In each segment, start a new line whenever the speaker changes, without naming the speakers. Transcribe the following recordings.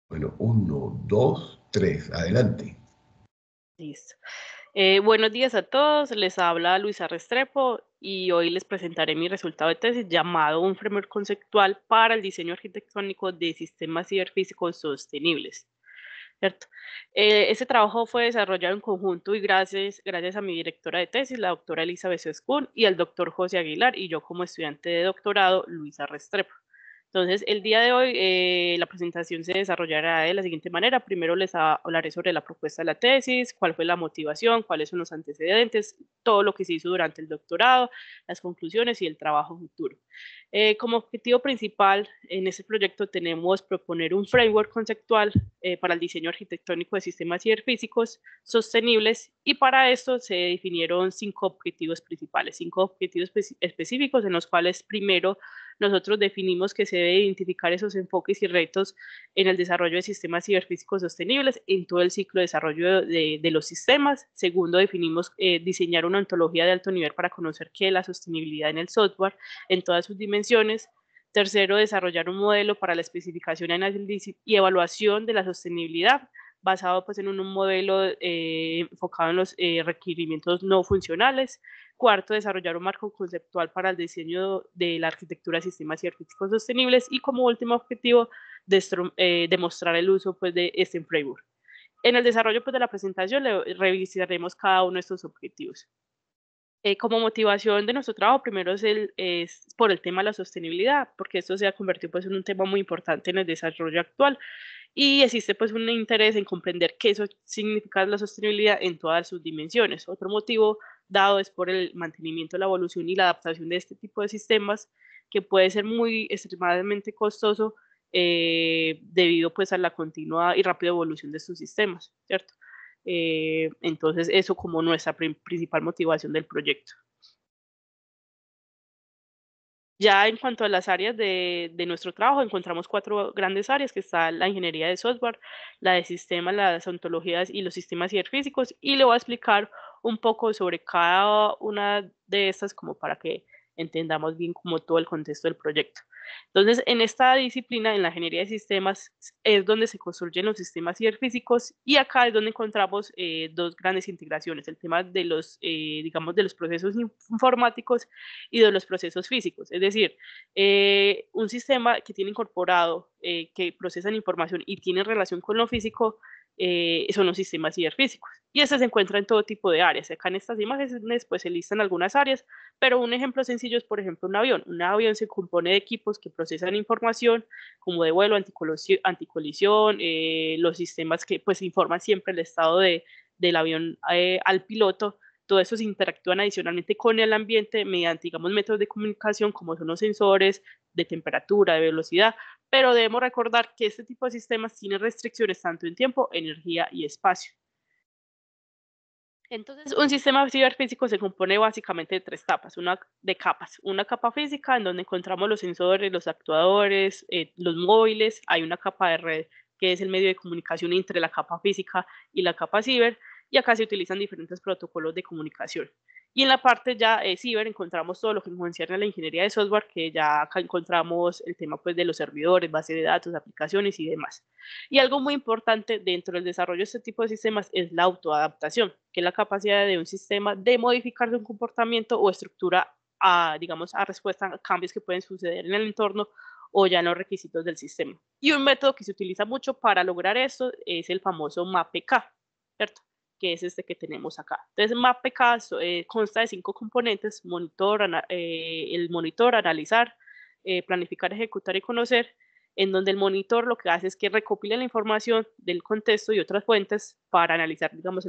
Bueno, uno, dos, tres, adelante.
Listo. Buenos días a todos, les habla Luisa Restrepo y hoy les presentaré mi resultado de tesis llamado Un framework conceptual para el diseño arquitectónico de sistemas ciberfísicos sostenibles. ¿Cierto? Este trabajo fue desarrollado en conjunto y gracias a mi directora de tesis, la doctora Elizabeth Sescún, y al doctor José Aguilar, y yo como estudiante de doctorado, Luisa Restrepo. Entonces, el día de hoy la presentación se desarrollará de la siguiente manera. Primero hablaré sobre la propuesta de la tesis, cuál fue la motivación, cuáles son los antecedentes, todo lo que se hizo durante el doctorado, las conclusiones y el trabajo futuro. Como objetivo principal en este proyecto tenemos proponer un framework conceptual para el diseño arquitectónico de sistemas ciberfísicos sostenibles, y para esto se definieron 5 objetivos principales, 5 objetivos específicos en los cuales primero nosotros definimos que se debe identificar esos enfoques y retos en el desarrollo de sistemas ciberfísicos sostenibles en todo el ciclo de desarrollo de los sistemas. Segundo, definimos diseñar una ontología de alto nivel para conocer qué es la sostenibilidad en el software en todas sus dimensiones. Tercero, desarrollar un modelo para la especificación, análisis y evaluación de la sostenibilidad basado pues en un modelo enfocado en los requerimientos no funcionales. Cuarto, desarrollar un marco conceptual para el diseño de la arquitectura de sistemas ciberfísicos sostenibles. Y como último objetivo, demostrar el uso pues, de este framework. En el desarrollo pues, de la presentación revisaremos cada uno de estos objetivos. Como motivación de nuestro trabajo, primero es por el tema de la sostenibilidad, porque esto se ha convertido pues, en un tema muy importante en el desarrollo actual, y existe pues un interés en comprender qué eso significa la sostenibilidad en todas sus dimensiones. Otro motivo dado es por el mantenimiento, la evolución y la adaptación de este tipo de sistemas, que puede ser muy extremadamente costoso debido pues a la continua y rápida evolución de sus sistemas, ¿cierto? Entonces eso como nuestra principal motivación del proyecto. Ya en cuanto a las áreas de nuestro trabajo, encontramos 4 grandes áreas, que está la ingeniería de software, la de sistemas, las ontologías y los sistemas ciberfísicos, y le voy a explicar un poco sobre cada una de estas como para que entendamos bien como todo el contexto del proyecto. Entonces, en esta disciplina, en la ingeniería de sistemas, es donde se construyen los sistemas ciberfísicos, y acá es donde encontramos 2 grandes integraciones, el tema de los, digamos, de los procesos informáticos y de los procesos físicos. Es decir, un sistema que tiene incorporado, que procesan información y tiene relación con lo físico, son los sistemas ciberfísicos. Y este se encuentra en todo tipo de áreas. Acá en estas imágenes pues, se listan algunas áreas, pero un ejemplo sencillo es, por ejemplo, un avión. Un avión se compone de equipos que procesan información, como de vuelo, anticolisión, los sistemas que pues informan siempre el estado del avión al piloto. Todo eso se interactúan adicionalmente con el ambiente mediante, digamos, métodos de comunicación como son los sensores de temperatura, de velocidad, pero debemos recordar que este tipo de sistemas tienen restricciones tanto en tiempo, energía y espacio. Entonces, un sistema ciberfísico se compone básicamente de 3 capas, una capa física en donde encontramos los sensores, los actuadores, los móviles. Hay una capa de red que es el medio de comunicación entre la capa física y la capa ciber, y acá se utilizan diferentes protocolos de comunicación. Y en la parte ya ciber encontramos todo lo que concierne a la ingeniería de software, que ya acá encontramos el tema pues, de los servidores, base de datos, aplicaciones y demás. Y algo muy importante dentro del desarrollo de este tipo de sistemas es la autoadaptación, que es la capacidad de un sistema de modificar su comportamiento o estructura a, digamos, a respuesta a cambios que pueden suceder en el entorno o ya en los requisitos del sistema. Y un método que se utiliza mucho para lograr esto es el famoso MAPK, ¿cierto? Que es este que tenemos acá. Entonces, MAPK consta de 5 componentes: el monitor, analizar, planificar, ejecutar y conocer, en donde el monitor lo que hace es que recopila la información del contexto y otras fuentes para analizar, digamos,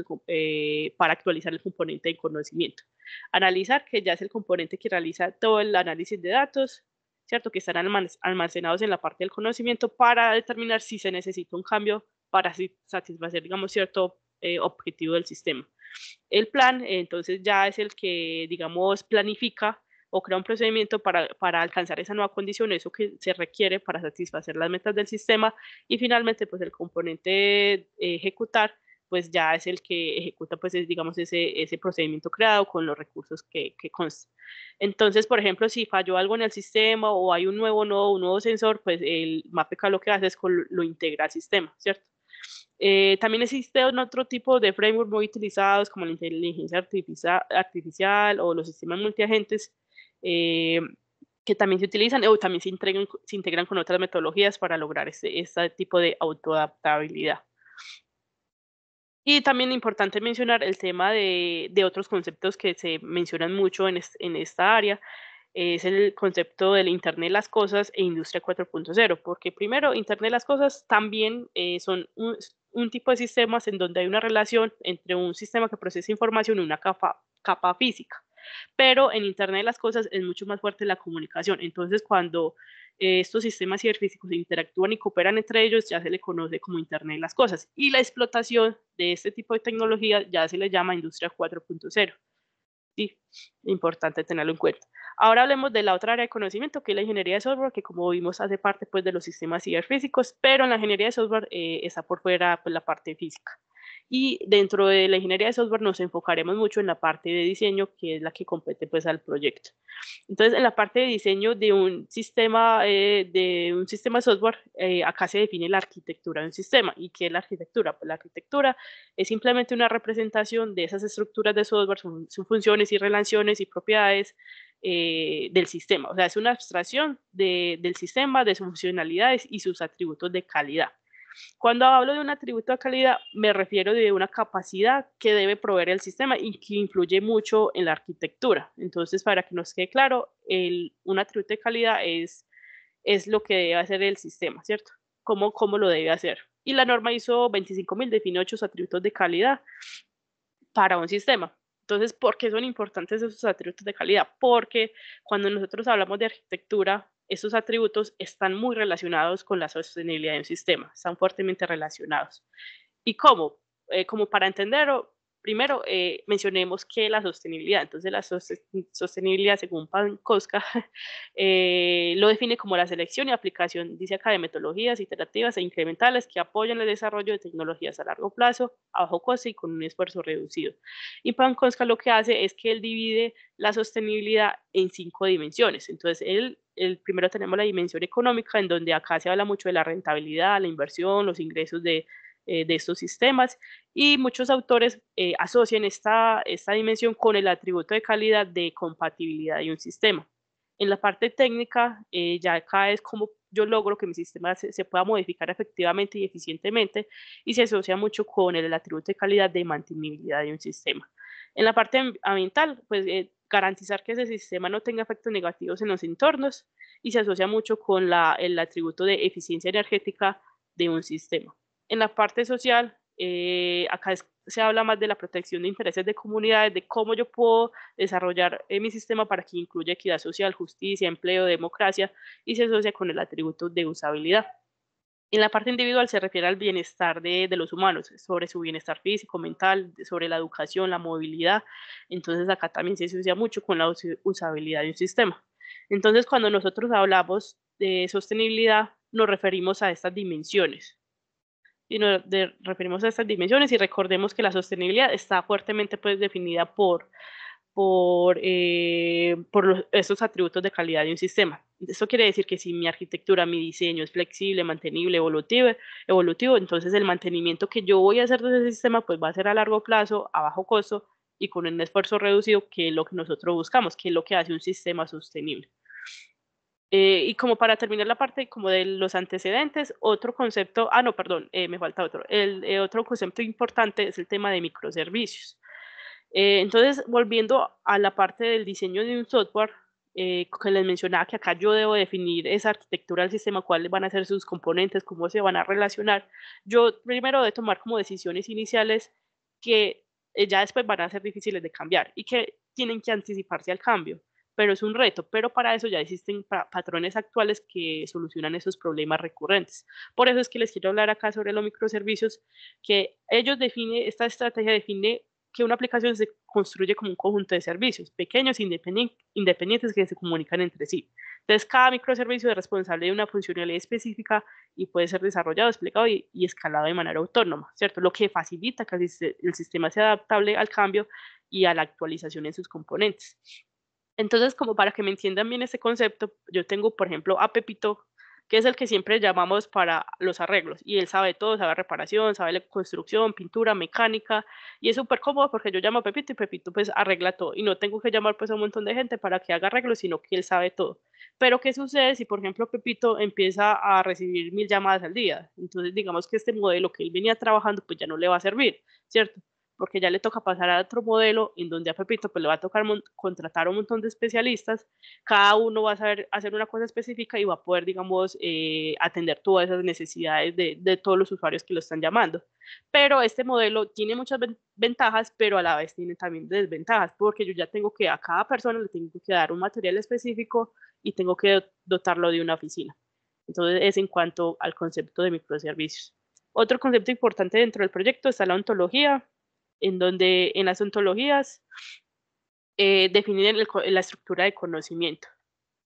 para actualizar el componente de conocimiento. Analizar, que ya es el componente que realiza todo el análisis de datos, ¿cierto? Que están almacenados en la parte del conocimiento para determinar si se necesita un cambio para satisfacer, digamos, cierto objetivo del sistema. El plan, entonces, ya es el que, digamos, planifica o crea un procedimiento para alcanzar esa nueva condición, eso que se requiere para satisfacer las metas del sistema. Y finalmente, pues el componente ejecutar pues ya es el que ejecuta, pues digamos, ese procedimiento creado con los recursos que consta. Entonces, por ejemplo, si falló algo en el sistema o hay un nuevo nodo, un nuevo sensor, pues el MAPK lo que hace es lo integra al sistema, ¿cierto? También existen otro tipo de framework muy utilizados como la inteligencia artificial o los sistemas multiagentes, eh, que también se utilizan o también se integran con otras metodologías para lograr este tipo de autoadaptabilidad. Y también importante mencionar el tema de otros conceptos que se mencionan mucho en esta área, es el concepto del Internet de las Cosas e Industria 4.0, porque primero, Internet de las Cosas también son un tipo de sistemas en donde hay una relación entre un sistema que procesa información y una capa física, pero en Internet de las Cosas es mucho más fuerte la comunicación. Entonces, cuando estos sistemas ciberfísicos interactúan y cooperan entre ellos, ya se le conoce como Internet de las Cosas. Y la explotación de este tipo de tecnología ya se le llama Industria 4.0. Sí, importante tenerlo en cuenta. Ahora hablemos de la otra área de conocimiento, que es la ingeniería de software, que como vimos hace parte pues, de los sistemas ciberfísicos, pero en la ingeniería de software está por fuera pues, la parte física. Y dentro de la ingeniería de software nos enfocaremos mucho en la parte de diseño, que es la que compete pues, al proyecto. Entonces, en la parte de diseño de un sistema software, acá se define la arquitectura de un sistema. ¿Y qué es la arquitectura? Pues la arquitectura es simplemente una representación de esas estructuras de software, sus funciones y relaciones y propiedades del sistema. O sea, es una abstracción del sistema, de sus funcionalidades y sus atributos de calidad. Cuando hablo de un atributo de calidad, me refiero de una capacidad que debe proveer el sistema y que influye mucho en la arquitectura. Entonces, para que nos quede claro, un atributo de calidad es lo que debe hacer el sistema, ¿cierto? ¿Cómo lo debe hacer? Y la norma ISO 25000 define 8 atributos de calidad para un sistema. Entonces, ¿por qué son importantes esos atributos de calidad? Porque cuando nosotros hablamos de arquitectura, esos atributos están muy relacionados con la sostenibilidad de un sistema, están fuertemente relacionados. ¿Y cómo? Como para entenderlo, primero mencionemos que la sostenibilidad, entonces la sostenibilidad según Pankowska lo define como la selección y aplicación, dice acá, de metodologías iterativas e incrementales que apoyan el desarrollo de tecnologías a largo plazo, a bajo coste y con un esfuerzo reducido. Y Pankowska lo que hace es que él divide la sostenibilidad en 5 dimensiones. Entonces, primero tenemos la dimensión económica, en donde acá se habla mucho de la rentabilidad, la inversión, los ingresos de estos sistemas, y muchos autores asocian esta dimensión con el atributo de calidad de compatibilidad de un sistema. En la parte técnica, ya acá es como yo logro que mi sistema se pueda modificar efectivamente y eficientemente, y se asocia mucho con el atributo de calidad de mantenibilidad de un sistema. En la parte ambiental, pues garantizar que ese sistema no tenga efectos negativos en los entornos, y se asocia mucho con el atributo de eficiencia energética de un sistema. En la parte social, acá se habla más de la protección de intereses de comunidades, de cómo yo puedo desarrollar mi sistema para que incluya equidad social, justicia, empleo, democracia, y se asocia con el atributo de usabilidad. En la parte individual se refiere al bienestar de los humanos, sobre su bienestar físico, mental, sobre la educación, la movilidad. Entonces acá también se asocia mucho con la usabilidad de un sistema. Entonces cuando nosotros hablamos de sostenibilidad, nos referimos a estas dimensiones y referimos a estas dimensiones y recordemos que la sostenibilidad está fuertemente pues definida por esos atributos de calidad de un sistema. Esto quiere decir que si mi arquitectura, mi diseño es flexible, mantenible, evolutivo, entonces el mantenimiento que yo voy a hacer de ese sistema pues va a ser a largo plazo, a bajo costo y con un esfuerzo reducido, que es lo que nosotros buscamos, que es lo que hace un sistema sostenible. Y como para terminar la parte como de los antecedentes, otro concepto, no, perdón, me falta otro. Otro concepto importante es el tema de microservicios. Entonces, volviendo a la parte del diseño de un software, que les mencionaba que acá yo debo definir esa arquitectura del sistema, cuáles van a ser sus componentes, cómo se van a relacionar. Yo primero debo tomar como decisiones iniciales que ya después van a ser difíciles de cambiar y que tienen que anticiparse al cambio, pero es un reto. Pero para eso ya existen patrones actuales que solucionan esos problemas recurrentes. Por eso es que les quiero hablar acá sobre los microservicios, que esta estrategia define que una aplicación se construye como un conjunto de servicios pequeños, independientes que se comunican entre sí. Entonces, cada microservicio es responsable de una funcionalidad específica y puede ser desarrollado, desplegado y escalado de manera autónoma, ¿cierto? Lo que facilita que el sistema sea adaptable al cambio y a la actualización en sus componentes. Entonces, como para que me entiendan bien ese concepto, yo tengo, por ejemplo, a Pepito, que es el que siempre llamamos para los arreglos, y él sabe todo, sabe reparación, sabe la construcción, pintura, mecánica, y es súper cómodo porque yo llamo a Pepito y Pepito pues arregla todo, y no tengo que llamar pues a un montón de gente para que haga arreglos, sino que él sabe todo. Pero, ¿qué sucede si, por ejemplo, Pepito empieza a recibir 1000 llamadas al día? Entonces, digamos que este modelo que él venía trabajando, pues ya no le va a servir, ¿cierto? Porque ya le toca pasar a otro modelo en donde a Pepito pues le va a tocar contratar un montón de especialistas, cada uno va a saber hacer una cosa específica y va a poder, digamos, atender todas esas necesidades de todos los usuarios que lo están llamando. Pero este modelo tiene muchas ventajas, pero a la vez tiene también desventajas, porque yo ya tengo que a cada persona le tengo que dar un material específico y tengo que dotarlo de una oficina. Entonces, es en cuanto al concepto de microservicios. Otro concepto importante dentro del proyecto está la ontología, en donde en las ontologías definen la estructura de conocimiento,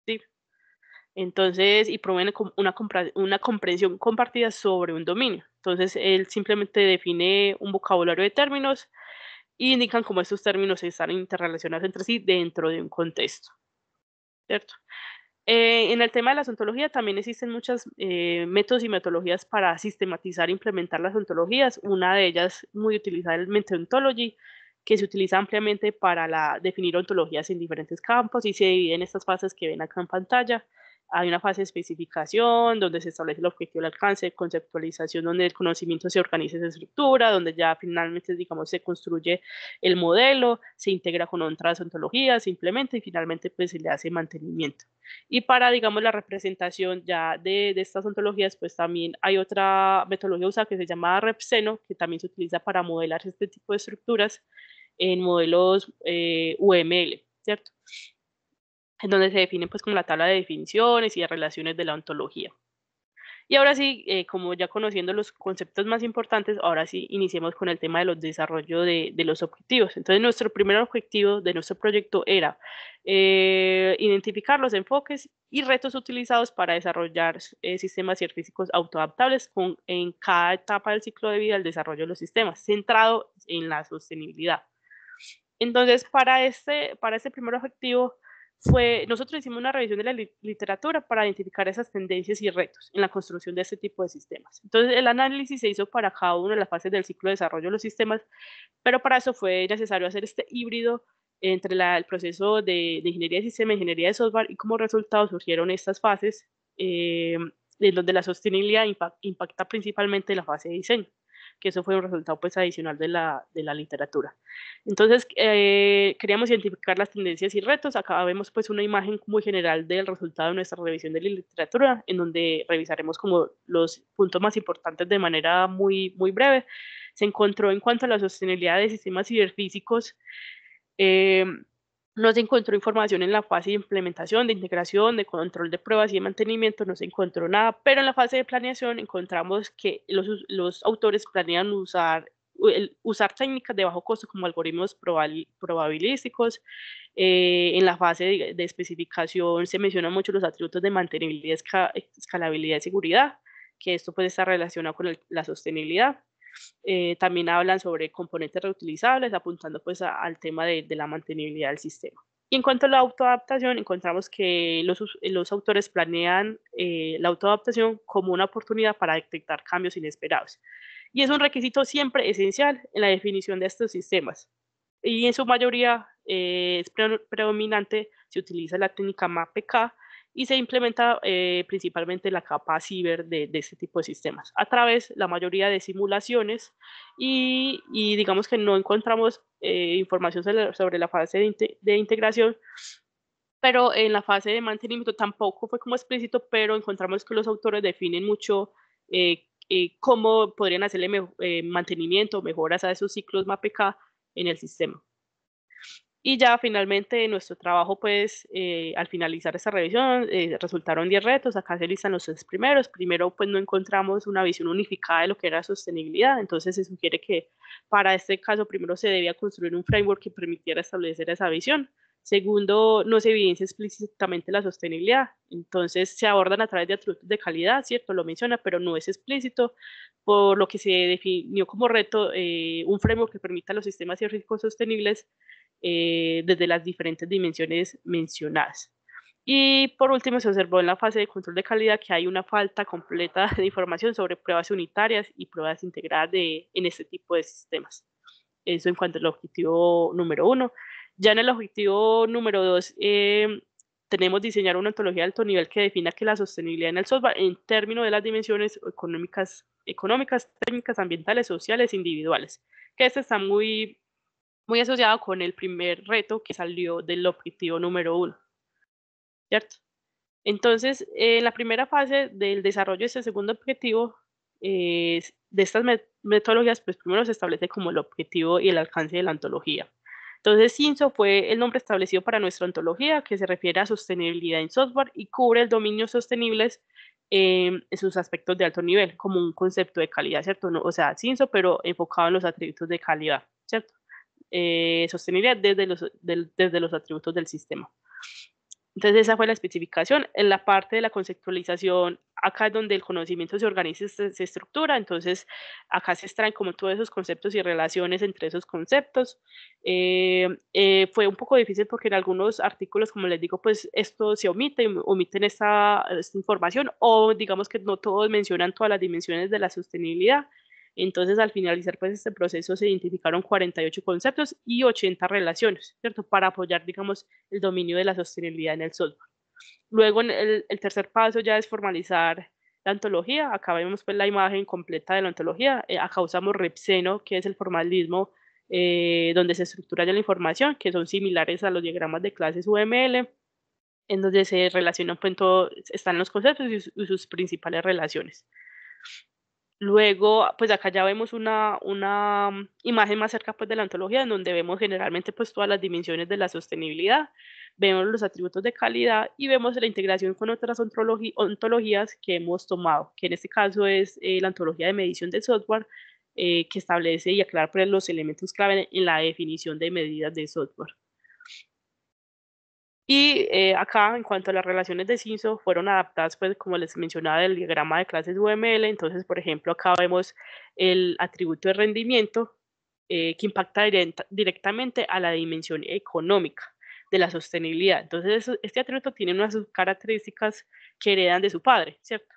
¿sí? Entonces, y promueven una comprensión compartida sobre un dominio. Entonces, él simplemente define un vocabulario de términos y indican cómo estos términos están interrelacionados entre sí dentro de un contexto, ¿cierto? En el tema de la ontología también existen muchos métodos y metodologías para sistematizar e implementar las ontologías. Una de ellas muy utilizada es el Methodology, que se utiliza ampliamente para definir ontologías en diferentes campos y se divide en estas fases que ven acá en pantalla. Hay una fase de especificación, donde se establece el objetivo, el alcance, conceptualización, donde el conocimiento se organiza y se estructura, donde ya finalmente, digamos, se construye el modelo, se integra con otras ontologías, se implementa y finalmente pues se le hace mantenimiento. Y para, digamos, la representación ya de estas ontologías, pues también hay otra metodología usada que se llama RepSeno, que también se utiliza para modelar este tipo de estructuras en modelos UML, ¿cierto? En donde se definen pues como la tabla de definiciones y de relaciones de la ontología. Y ahora sí, como ya conociendo los conceptos más importantes, ahora sí iniciemos con el tema de los desarrollos de los objetivos. Entonces, nuestro primer objetivo de nuestro proyecto era identificar los enfoques y retos utilizados para desarrollar sistemas científicos autoadaptables en cada etapa del ciclo de vida del desarrollo de los sistemas, centrado en la sostenibilidad. Entonces, para este primer objetivo, nosotros hicimos una revisión de la literatura para identificar esas tendencias y retos en la construcción de este tipo de sistemas. Entonces, el análisis se hizo para cada una de las fases del ciclo de desarrollo de los sistemas, pero para eso fue necesario hacer este híbrido entre el proceso de ingeniería de sistema e ingeniería de software, y como resultado surgieron estas fases en donde la sostenibilidad impacta principalmente en la fase de diseño, que eso fue un resultado pues adicional de la literatura. Entonces, queríamos identificar las tendencias y retos. Acá vemos pues una imagen muy general del resultado de nuestra revisión de la literatura, en donde revisaremos como los puntos más importantes de manera muy, muy breve. Se encontró en cuanto a la sostenibilidad de sistemas ciberfísicos, no se encontró información en la fase de implementación, de integración, de control de pruebas y de mantenimiento, no se encontró nada, pero en la fase de planeación encontramos que los autores planean usar técnicas de bajo costo como algoritmos probabilísticos. En la fase de especificación se mencionan mucho los atributos de mantenibilidad, escalabilidad y seguridad, que esto puede estar relacionado con la sostenibilidad. También hablan sobre componentes reutilizables, apuntando pues al tema de la mantenibilidad del sistema. Y en cuanto a la autoadaptación, encontramos que los autores planean la autoadaptación como una oportunidad para detectar cambios inesperados. Y es un requisito siempre esencial en la definición de estos sistemas. Y en su mayoría es predominante, se utiliza la técnica MAPK y se implementa principalmente la capa ciber de este tipo de sistemas a través la mayoría de simulaciones, y digamos que no encontramos información sobre la fase de integración, pero en la fase de mantenimiento tampoco fue como explícito, pero encontramos que los autores definen mucho cómo podrían hacerle mantenimiento, mejoras a esos ciclos MAPK en el sistema. Y ya finalmente nuestro trabajo, pues, al finalizar esta revisión, resultaron 10 retos. Acá se listan los 3 primeros. Primero, pues, no encontramos una visión unificada de lo que era sostenibilidad. Entonces, se sugiere que para este caso, primero se debía construir un framework que permitiera establecer esa visión. Segundo, no se evidencia explícitamente la sostenibilidad. Entonces, se abordan a través de atributos de calidad, ¿cierto? Lo menciona, pero no es explícito, por lo que se definió como reto un framework que permita a los sistemas científicos sostenibles desde las diferentes dimensiones mencionadas. Y por último, se observó en la fase de control de calidad que hay una falta completa de información sobre pruebas unitarias y pruebas integradas en este tipo de sistemas. Eso en cuanto al objetivo número uno. Ya en el objetivo número dos, tenemos diseñar una ontología de alto nivel que defina que la sostenibilidad en el software en términos de las dimensiones económicas, técnicas, ambientales, sociales, individuales. Que este está muy asociado con el primer reto que salió del objetivo número uno, ¿cierto? Entonces, la primera fase del desarrollo de este segundo objetivo, de estas metodologías, pues primero se establece como el objetivo y el alcance de la ontología. Entonces, CINSO fue el nombre establecido para nuestra ontología, que se refiere a sostenibilidad en software y cubre el dominio sostenibles en sus aspectos de alto nivel, como un concepto de calidad, ¿cierto? No, o sea, CINSO, pero enfocado en los atributos de calidad, ¿cierto? Sostenibilidad desde los atributos del sistema. Entonces, esa fue la especificación. En la parte de la conceptualización, acá es donde el conocimiento se organiza y se estructura. Entonces, acá se extraen como todos esos conceptos y relaciones entre esos conceptos. Fue un poco difícil porque en algunos artículos, como les digo, pues esto se omite, omiten esta información, o digamos que no todos mencionan todas las dimensiones de la sostenibilidad. Entonces, al finalizar pues este proceso se identificaron 48 conceptos y 80 relaciones, ¿cierto? Para apoyar, digamos, el dominio de la sostenibilidad en el software. Luego, en el tercer paso ya es formalizar la ontología. Acá vemos pues la imagen completa de la ontología. Acá usamos Repseno, que es el formalismo donde se estructura ya la información, que son similares a los diagramas de clases UML, en donde se relacionan, pues, están los conceptos y sus principales relaciones. Luego, pues acá ya vemos una imagen más cerca pues de la ontología, en donde vemos generalmente pues todas las dimensiones de la sostenibilidad, vemos los atributos de calidad y vemos la integración con otras ontologías que hemos tomado, que en este caso es la ontología de medición del software, que establece y aclara pues, los elementos clave en la definición de medidas de software. Y acá, en cuanto a las relaciones de CINSO, fueron adaptadas, pues, como les mencionaba, del diagrama de clases UML. Entonces, por ejemplo, acá vemos el atributo de rendimiento que impacta directamente a la dimensión económica de la sostenibilidad. Entonces, este atributo tiene unas características que heredan de su padre, ¿cierto?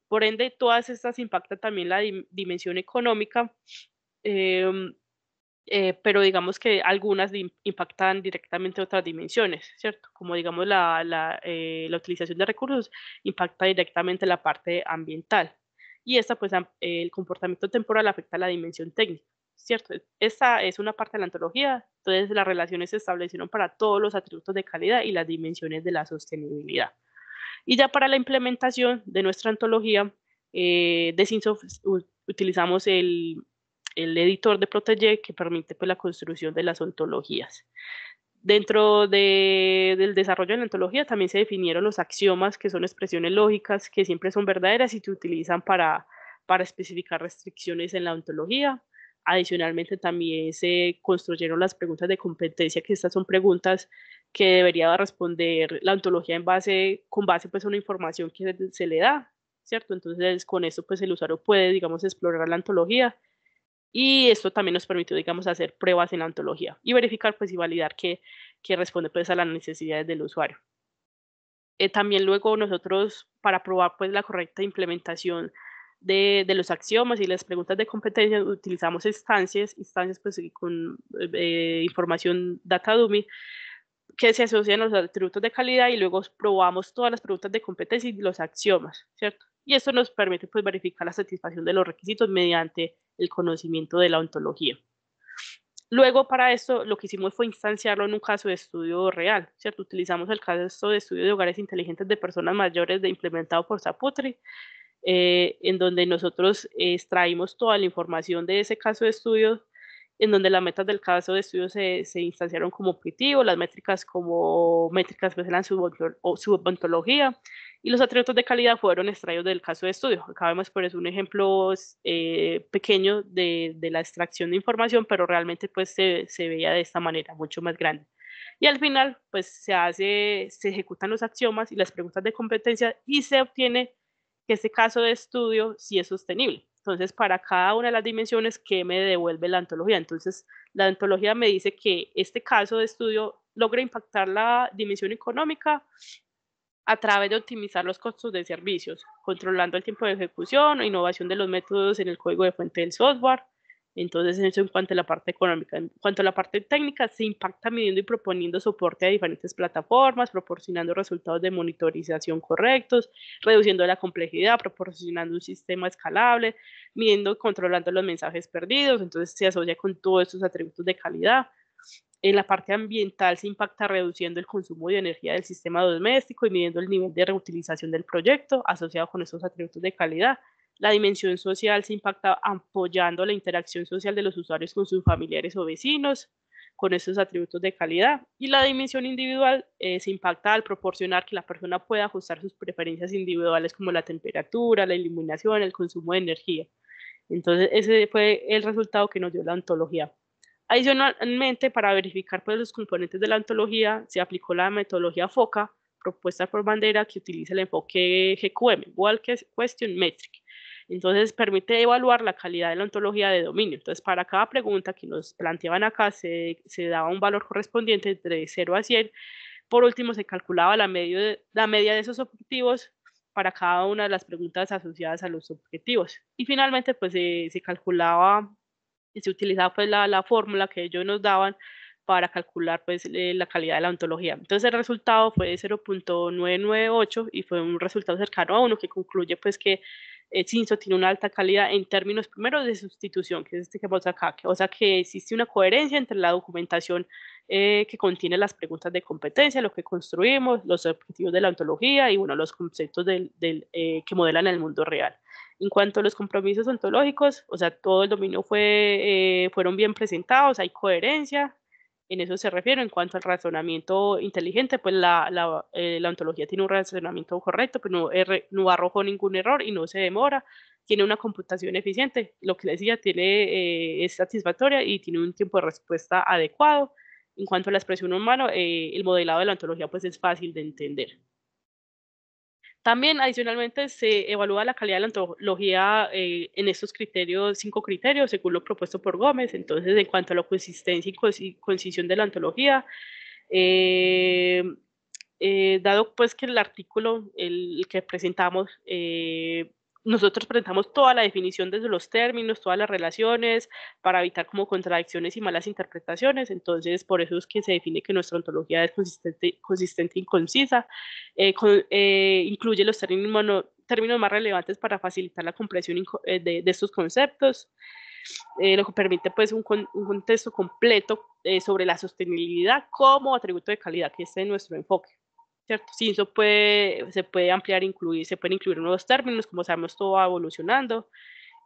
Por ende, todas estas impactan también la dimensión económica. em, pero digamos que algunas impactan directamente otras dimensiones, ¿cierto? Como digamos la utilización de recursos impacta directamente la parte ambiental. Y esta, pues, el comportamiento temporal afecta la dimensión técnica, ¿cierto? Esta es una parte de la ontología, entonces las relaciones se establecieron para todos los atributos de calidad y las dimensiones de la sostenibilidad. Y ya para la implementación de nuestra ontología de Synsoft utilizamos el editor de Protege que permite pues, la construcción de las ontologías. Dentro del desarrollo de la ontología también se definieron los axiomas, que son expresiones lógicas que siempre son verdaderas y se utilizan para especificar restricciones en la ontología. Adicionalmente, también se construyeron las preguntas de competencia, que estas son preguntas que debería responder la ontología con base pues, a una información que se le da, ¿cierto? Entonces, con esto pues, el usuario puede, digamos, explorar la ontología y esto también nos permitió, digamos, hacer pruebas en la ontología y verificar pues, y validar que responde pues, a las necesidades del usuario. También luego nosotros, para probar pues, la correcta implementación de los axiomas y las preguntas de competencia, utilizamos instancias pues, con información data dummy que se asocian a los atributos de calidad y luego probamos todas las preguntas de competencia y los axiomas, ¿cierto? Y esto nos permite pues, verificar la satisfacción de los requisitos mediante el conocimiento de la ontología. Luego, para esto, lo que hicimos fue instanciarlo en un caso de estudio real, ¿cierto? Utilizamos el caso de estudio de hogares inteligentes de personas mayores implementado por Saputri, en donde nosotros extraímos toda la información de ese caso de estudio en donde las metas del caso de estudio se instanciaron como objetivo, las métricas como métricas pues eran subontología, y los atributos de calidad fueron extraídos del caso de estudio. Acá vemos por eso un ejemplo pequeño de la extracción de información, pero realmente pues se veía de esta manera, mucho más grande. Y al final, pues se ejecutan los axiomas y las preguntas de competencia y se obtiene que este caso de estudio sí es sostenible. Entonces, para cada una de las dimensiones, ¿qué me devuelve la ontología? Entonces, la ontología me dice que este caso de estudio logra impactar la dimensión económica a través de optimizar los costos de servicios, controlando el tiempo de ejecución o innovación de los métodos en el código de fuente del software. Entonces, eso en cuanto a la parte económica. En cuanto a la parte técnica, se impacta midiendo y proponiendo soporte a diferentes plataformas, proporcionando resultados de monitorización correctos, reduciendo la complejidad, proporcionando un sistema escalable, midiendo y controlando los mensajes perdidos. Entonces, se asocia con todos estos atributos de calidad. En la parte ambiental se impacta reduciendo el consumo de energía del sistema doméstico y midiendo el nivel de reutilización del proyecto asociado con estos atributos de calidad. La dimensión social se impacta apoyando la interacción social de los usuarios con sus familiares o vecinos con estos atributos de calidad. Y la dimensión individual se impacta al proporcionar que la persona pueda ajustar sus preferencias individuales como la temperatura, la iluminación, el consumo de energía. Entonces, ese fue el resultado que nos dio la ontología. Adicionalmente, para verificar pues, los componentes de la ontología, se aplicó la metodología FOCA, propuesta por Bandera, que utiliza el enfoque GQM, Whole Question Metric. Entonces, permite evaluar la calidad de la ontología de dominio. Entonces, para cada pregunta que nos planteaban acá, se daba un valor correspondiente entre 0 a 100. Por último, se calculaba la media de esos objetivos para cada una de las preguntas asociadas a los objetivos. Y finalmente, pues se calculaba y se utilizaba pues la fórmula que ellos nos daban para calcular pues la calidad de la ontología. Entonces el resultado fue de 0.998 y fue un resultado cercano a 1 que concluye pues que Cinso tiene una alta calidad en términos primero de sustitución, que es este que vemos acá, o sea que existe una coherencia entre la documentación que contiene las preguntas de competencia, lo que construimos, los objetivos de la ontología y bueno, los conceptos que modelan el mundo real. En cuanto a los compromisos ontológicos, o sea, todo el dominio fueron bien presentados, hay coherencia, en eso se refiere. En cuanto al razonamiento inteligente, pues la ontología tiene un razonamiento correcto, pues no arrojó ningún error y no se demora, tiene una computación eficiente, lo que les decía, es satisfactoria y tiene un tiempo de respuesta adecuado. En cuanto a la expresión humana, el modelado de la ontología pues es fácil de entender. También, adicionalmente, se evalúa la calidad de la ontología en estos criterios, 5 criterios, según lo propuesto por Gómez. Entonces, en cuanto a la consistencia y concisión de la ontología, dado pues que el artículo, el que presentamos, nosotros presentamos toda la definición desde los términos, todas las relaciones, para evitar como contradicciones y malas interpretaciones. Entonces, por eso es que se define que nuestra ontología es consistente y concisa. Incluye los términos más relevantes para facilitar la comprensión de estos conceptos, lo que permite pues un contexto completo sobre la sostenibilidad como atributo de calidad, que este es nuestro enfoque. ¿Cierto? Sí, eso se puede ampliar, se pueden incluir nuevos términos, como sabemos, todo va evolucionando,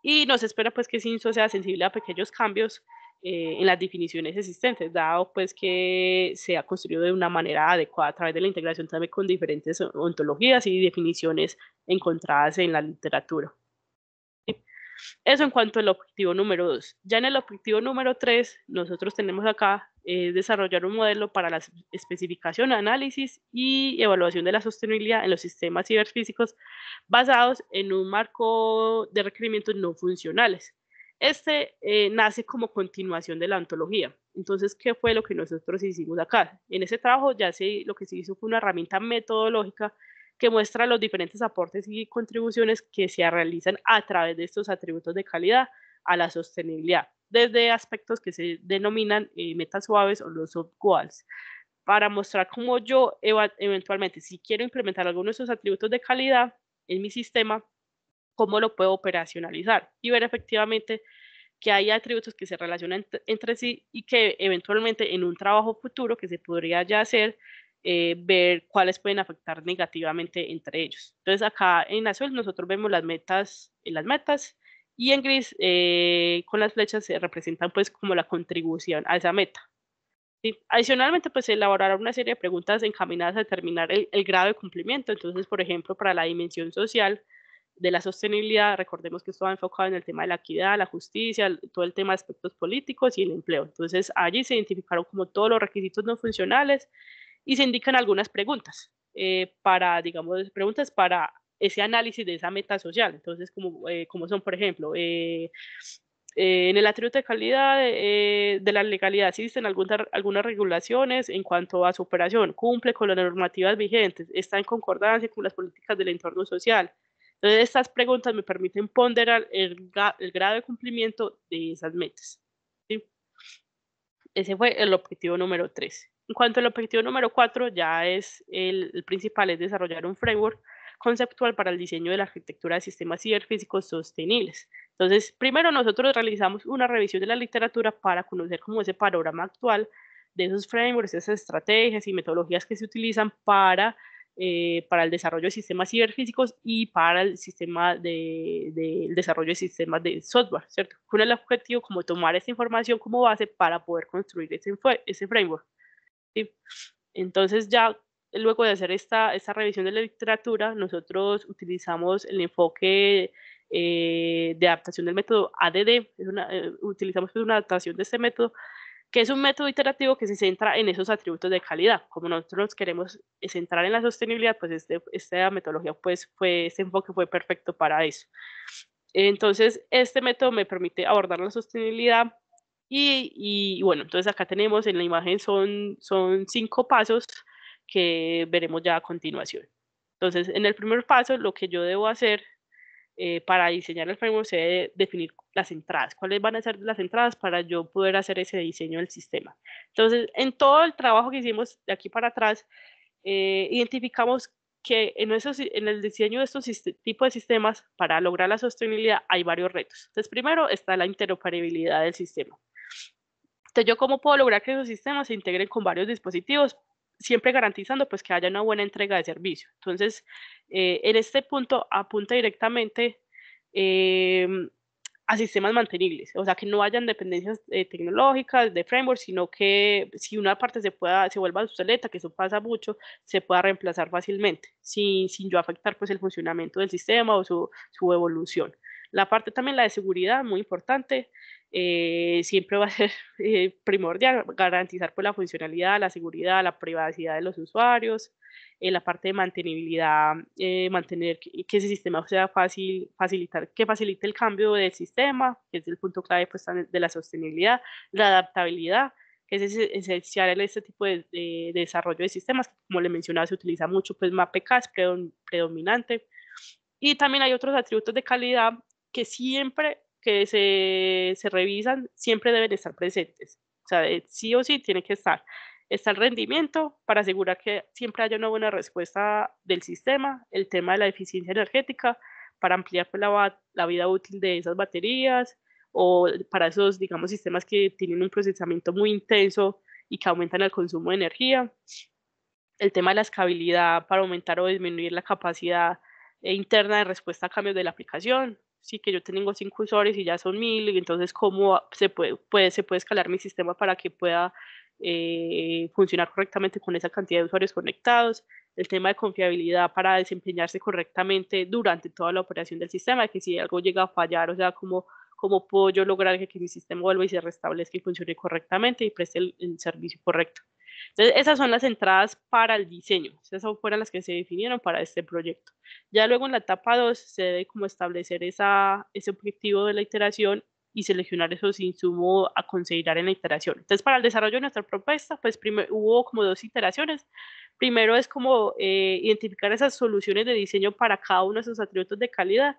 y nos espera pues que Cinso sea sensible a pequeños cambios en las definiciones existentes, dado pues que se ha construido de una manera adecuada a través de la integración también con diferentes ontologías y definiciones encontradas en la literatura. Eso en cuanto al objetivo número 2. Ya en el objetivo número 3, nosotros tenemos acá desarrollar un modelo para la especificación, análisis y evaluación de la sostenibilidad en los sistemas ciberfísicos basados en un marco de requerimientos no funcionales. Este nace como continuación de la ontología. Entonces, ¿qué fue lo que nosotros hicimos acá? En ese trabajo lo que se hizo fue una herramienta metodológica que muestra los diferentes aportes y contribuciones que se realizan a través de estos atributos de calidad a la sostenibilidad, desde aspectos que se denominan metas suaves o los soft goals, para mostrar cómo yo eventualmente, si quiero implementar alguno de esos atributos de calidad en mi sistema, cómo lo puedo operacionalizar y ver efectivamente que hay atributos que se relacionan entre sí y que eventualmente en un trabajo futuro que se podría ya hacer, ver cuáles pueden afectar negativamente entre ellos. Entonces acá en Azul nosotros vemos las metas y en gris con las flechas se representan pues como la contribución a esa meta. ¿Sí? Adicionalmente, pues elaborar una serie de preguntas encaminadas a determinar el grado de cumplimiento. Entonces, por ejemplo, para la dimensión social de la sostenibilidad, recordemos que esto va enfocado en el tema de la equidad, la justicia, todo el tema de aspectos políticos y el empleo. Entonces, allí se identificaron como todos los requisitos no funcionales y se indican algunas preguntas para, digamos, preguntas para ese análisis de esa meta social. Entonces, como son, por ejemplo, en el atributo de calidad de la legalidad existen algunas regulaciones en cuanto a su operación, cumple con las normativas vigentes, está en concordancia con las políticas del entorno social. Entonces, estas preguntas me permiten ponderar el grado de cumplimiento de esas metas. ¿Sí? Ese fue el objetivo número 3. En cuanto al objetivo número 4, ya es el principal, es desarrollar un framework conceptual para el diseño de la arquitectura de sistemas ciberfísicos sostenibles. Entonces, primero nosotros realizamos una revisión de la literatura para conocer como ese panorama actual de esos frameworks, esas estrategias y metodologías que se utilizan para el desarrollo de sistemas ciberfísicos y para el sistema del desarrollo de sistemas de software, ¿cierto? Con el objetivo como tomar esta información como base para poder construir ese framework. ¿Sí? Entonces ya luego de hacer esta revisión de la literatura, nosotros utilizamos el enfoque de adaptación del método ADD, utilizamos pues una adaptación de este método que es un método iterativo que se centra en esos atributos de calidad. Como nosotros nos queremos centrar en la sostenibilidad, pues esta metodología, este enfoque fue perfecto para eso. Entonces, este método me permite abordar la sostenibilidad y bueno, entonces acá tenemos en la imagen son 5 pasos que veremos ya a continuación. Entonces, en el primer paso, lo que yo debo hacer para diseñar el framework se debe definir las entradas, cuáles van a ser las entradas para yo poder hacer ese diseño del sistema. Entonces, en todo el trabajo que hicimos de aquí para atrás, identificamos que en el diseño de estos tipos de sistemas, para lograr la sostenibilidad, hay varios retos. Entonces, primero está la interoperabilidad del sistema. Entonces, ¿yo cómo puedo lograr que esos sistemas se integren con varios dispositivos? Siempre garantizando pues que haya una buena entrega de servicio. Entonces, en este punto apunta directamente a sistemas mantenibles, o sea, que no hayan dependencias tecnológicas de framework, sino que si una parte se vuelva obsoleta, que eso pasa mucho, se pueda reemplazar fácilmente, sin yo afectar pues el funcionamiento del sistema o su evolución. La parte también, la de seguridad, muy importante, siempre va a ser primordial garantizar pues la funcionalidad, la seguridad, la privacidad de los usuarios, la parte de mantenibilidad, mantener que ese sistema sea que facilite el cambio del sistema, que es el punto clave pues, de la sostenibilidad, la adaptabilidad, que es esencial en este tipo de desarrollo de sistemas, que como le mencionaba se utiliza mucho, pues MAPK es predominante, y también hay otros atributos de calidad que siempre que se revisan, siempre deben estar presentes, o sea, sí o sí tiene que estar. Está el rendimiento para asegurar que siempre haya una buena respuesta del sistema, el tema de la eficiencia energética para ampliar pues, la vida útil de esas baterías o para esos, digamos, sistemas que tienen un procesamiento muy intenso y que aumentan el consumo de energía. El tema de la escalabilidad para aumentar o disminuir la capacidad interna de respuesta a cambios de la aplicación. Sí, que yo tengo 5 usuarios y ya son 1000, y entonces cómo se puede escalar mi sistema para que pueda funcionar correctamente con esa cantidad de usuarios conectados. El tema de confiabilidad para desempeñarse correctamente durante toda la operación del sistema, que si algo llega a fallar, o sea, cómo puedo yo lograr que mi sistema vuelva y se restablezca y funcione correctamente y preste el servicio correcto. Entonces, esas son las entradas para el diseño. Esas fueron las que se definieron para este proyecto. Ya luego en la etapa 2 se debe como establecer ese objetivo de la iteración y seleccionar esos insumos a considerar en la iteración. Entonces, para el desarrollo de nuestra propuesta, pues hubo como 2 iteraciones. Primero es como identificar esas soluciones de diseño para cada uno de esos atributos de calidad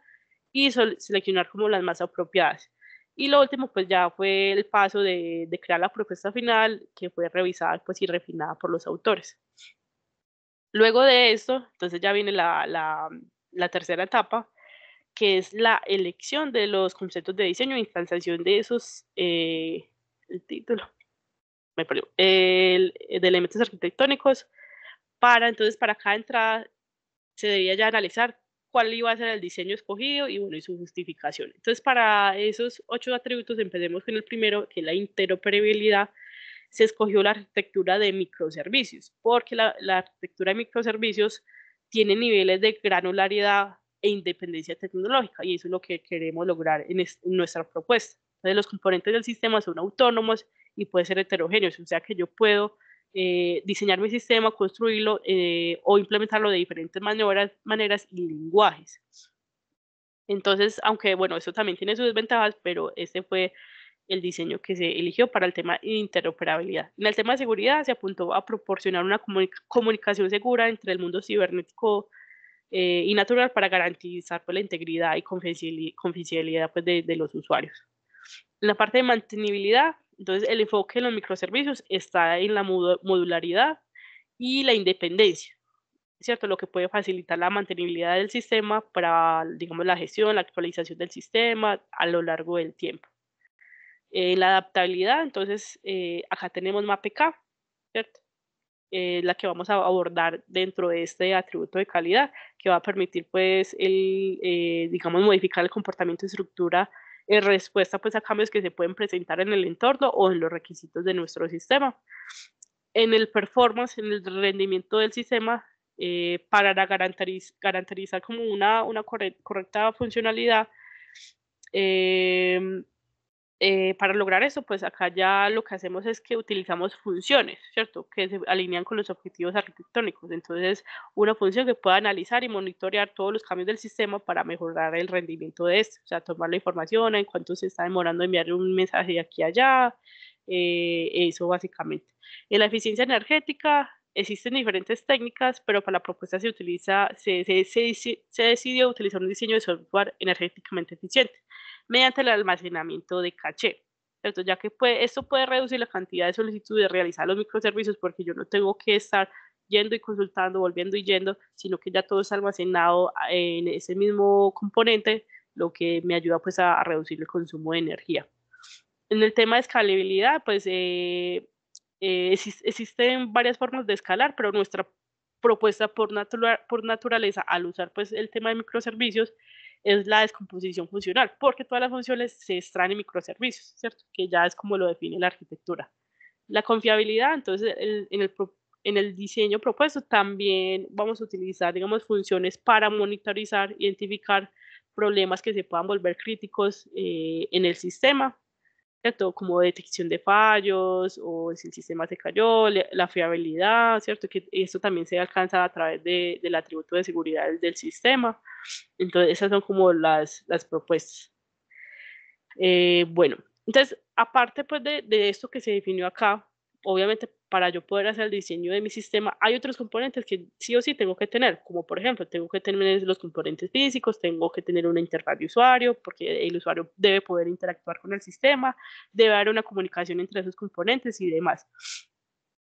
y seleccionar como las más apropiadas. Y lo último, pues ya fue el paso de crear la propuesta final, que fue revisada pues, y refinada por los autores. Luego de esto, entonces ya viene la tercera etapa, que es la elección de los conceptos de diseño e instanciación de esos, el título, me perdió, de elementos arquitectónicos, entonces para cada entrada se debía ya analizar cuál iba a ser el diseño escogido y bueno, y su justificación. Entonces, para esos 8 atributos, empecemos con el primero, que es la interoperabilidad. Se escogió la arquitectura de microservicios, porque la arquitectura de microservicios tiene niveles de granularidad e independencia tecnológica, y eso es lo que queremos lograr en nuestra propuesta. Entonces, los componentes del sistema son autónomos y pueden ser heterogéneos, o sea que yo puedo diseñar mi sistema, construirlo o implementarlo de diferentes maneras y lenguajes. Entonces, aunque bueno, eso también tiene sus desventajas, pero este fue el diseño que se eligió para el tema de interoperabilidad. En el tema de seguridad se apuntó a proporcionar una comunicación segura entre el mundo cibernético y natural para garantizar pues, la integridad y confidencialidad pues, de los usuarios. En la parte de mantenibilidad, entonces el enfoque en los microservicios está en la modularidad y la independencia, ¿cierto? Lo que puede facilitar la mantenibilidad del sistema para, digamos, la gestión, la actualización del sistema a lo largo del tiempo. La adaptabilidad, entonces, acá tenemos MAPK, ¿cierto? La que vamos a abordar dentro de este atributo de calidad, que va a permitir, pues, digamos, modificar el comportamiento y estructura en respuesta, pues, a cambios que se pueden presentar en el entorno o en los requisitos de nuestro sistema. En el performance, en el rendimiento del sistema, para garantizar como una correcta funcionalidad, em, para lograr eso, pues acá ya lo que hacemos es que utilizamos funciones, ¿cierto? Que se alinean con los objetivos arquitectónicos. Entonces, una función que pueda analizar y monitorear todos los cambios del sistema para mejorar el rendimiento de este. O sea, tomar la información, en cuánto se está demorando enviar un mensaje de aquí a allá, eso básicamente. En la eficiencia energética existen diferentes técnicas, pero para la propuesta se decidió utilizar un diseño de software energéticamente eficiente mediante el almacenamiento de caché, ¿cierto? Ya que esto puede reducir la cantidad de solicitudes de realizar los microservicios porque yo no tengo que estar yendo y consultando, volviendo y yendo, sino que ya todo está almacenado en ese mismo componente, lo que me ayuda pues a reducir el consumo de energía. En el tema de escalabilidad, pues existen varias formas de escalar, pero nuestra propuesta por naturaleza, al usar pues el tema de microservicios, es la descomposición funcional, porque todas las funciones se extraen en microservicios, ¿cierto? Que ya es como lo define la arquitectura. La confiabilidad, entonces, en el diseño propuesto también vamos a utilizar, digamos, funciones para monitorizar, identificar problemas que se puedan volver críticos en el sistema, ¿cierto? Como detección de fallos o si el sistema se cayó, la fiabilidad, ¿cierto? Que eso también se alcanza a través del atributo de seguridad del sistema. Entonces, esas son como las propuestas. Bueno, entonces, aparte pues de esto que se definió acá, obviamente para yo poder hacer el diseño de mi sistema, hay otros componentes que sí o sí tengo que tener, como por ejemplo, tengo que tener los componentes físicos, tengo que tener una interfaz de usuario, porque el usuario debe poder interactuar con el sistema, debe haber una comunicación entre esos componentes y demás.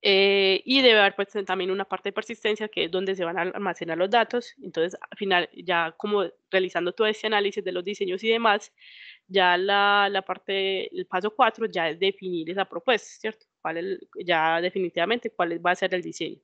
Y debe haber pues también una parte de persistencia que es donde se van a almacenar los datos. Entonces, al final, ya como realizando todo ese análisis de los diseños y demás, ya la parte, el paso 4 ya es definir esa propuesta, ¿cierto? Ya definitivamente cuál va a ser el diseño.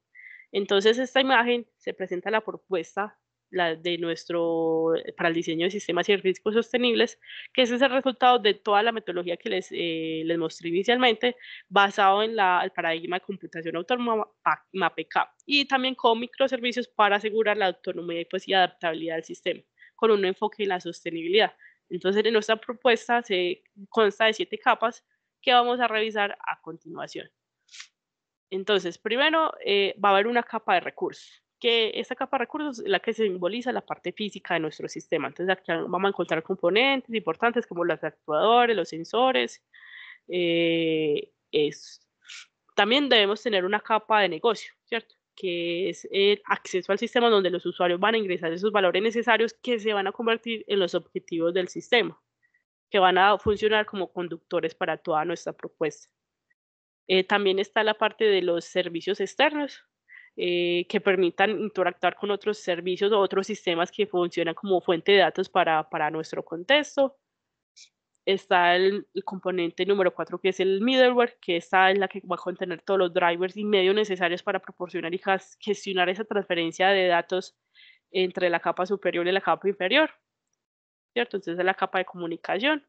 Entonces, esta imagen se presenta la propuesta para el diseño de sistemas científicos sostenibles, que ese es el resultado de toda la metodología que les mostré inicialmente, basado en el paradigma de computación autónoma MAPK, y también con microservicios para asegurar la autonomía y, pues, y adaptabilidad del sistema, con un enfoque en la sostenibilidad. Entonces, en nuestra propuesta se consta de 7 capas que vamos a revisar a continuación. Entonces, primero va a haber una capa de recursos, que esta capa de recursos es la que simboliza la parte física de nuestro sistema. Entonces, aquí vamos a encontrar componentes importantes como los actuadores, los sensores. También debemos tener una capa de negocio, ¿cierto? Que es el acceso al sistema donde los usuarios van a ingresar esos valores necesarios que se van a convertir en los objetivos del sistema, que van a funcionar como conductores para toda nuestra propuesta. También está la parte de los servicios externos, que permitan interactuar con otros servicios o otros sistemas que funcionan como fuente de datos para nuestro contexto. Está el componente número 4, que es el middleware, que esta es la que va a contener todos los drivers y medios necesarios para proporcionar y gestionar esa transferencia de datos entre la capa superior y la capa inferior, ¿cierto? Entonces, es la capa de comunicación.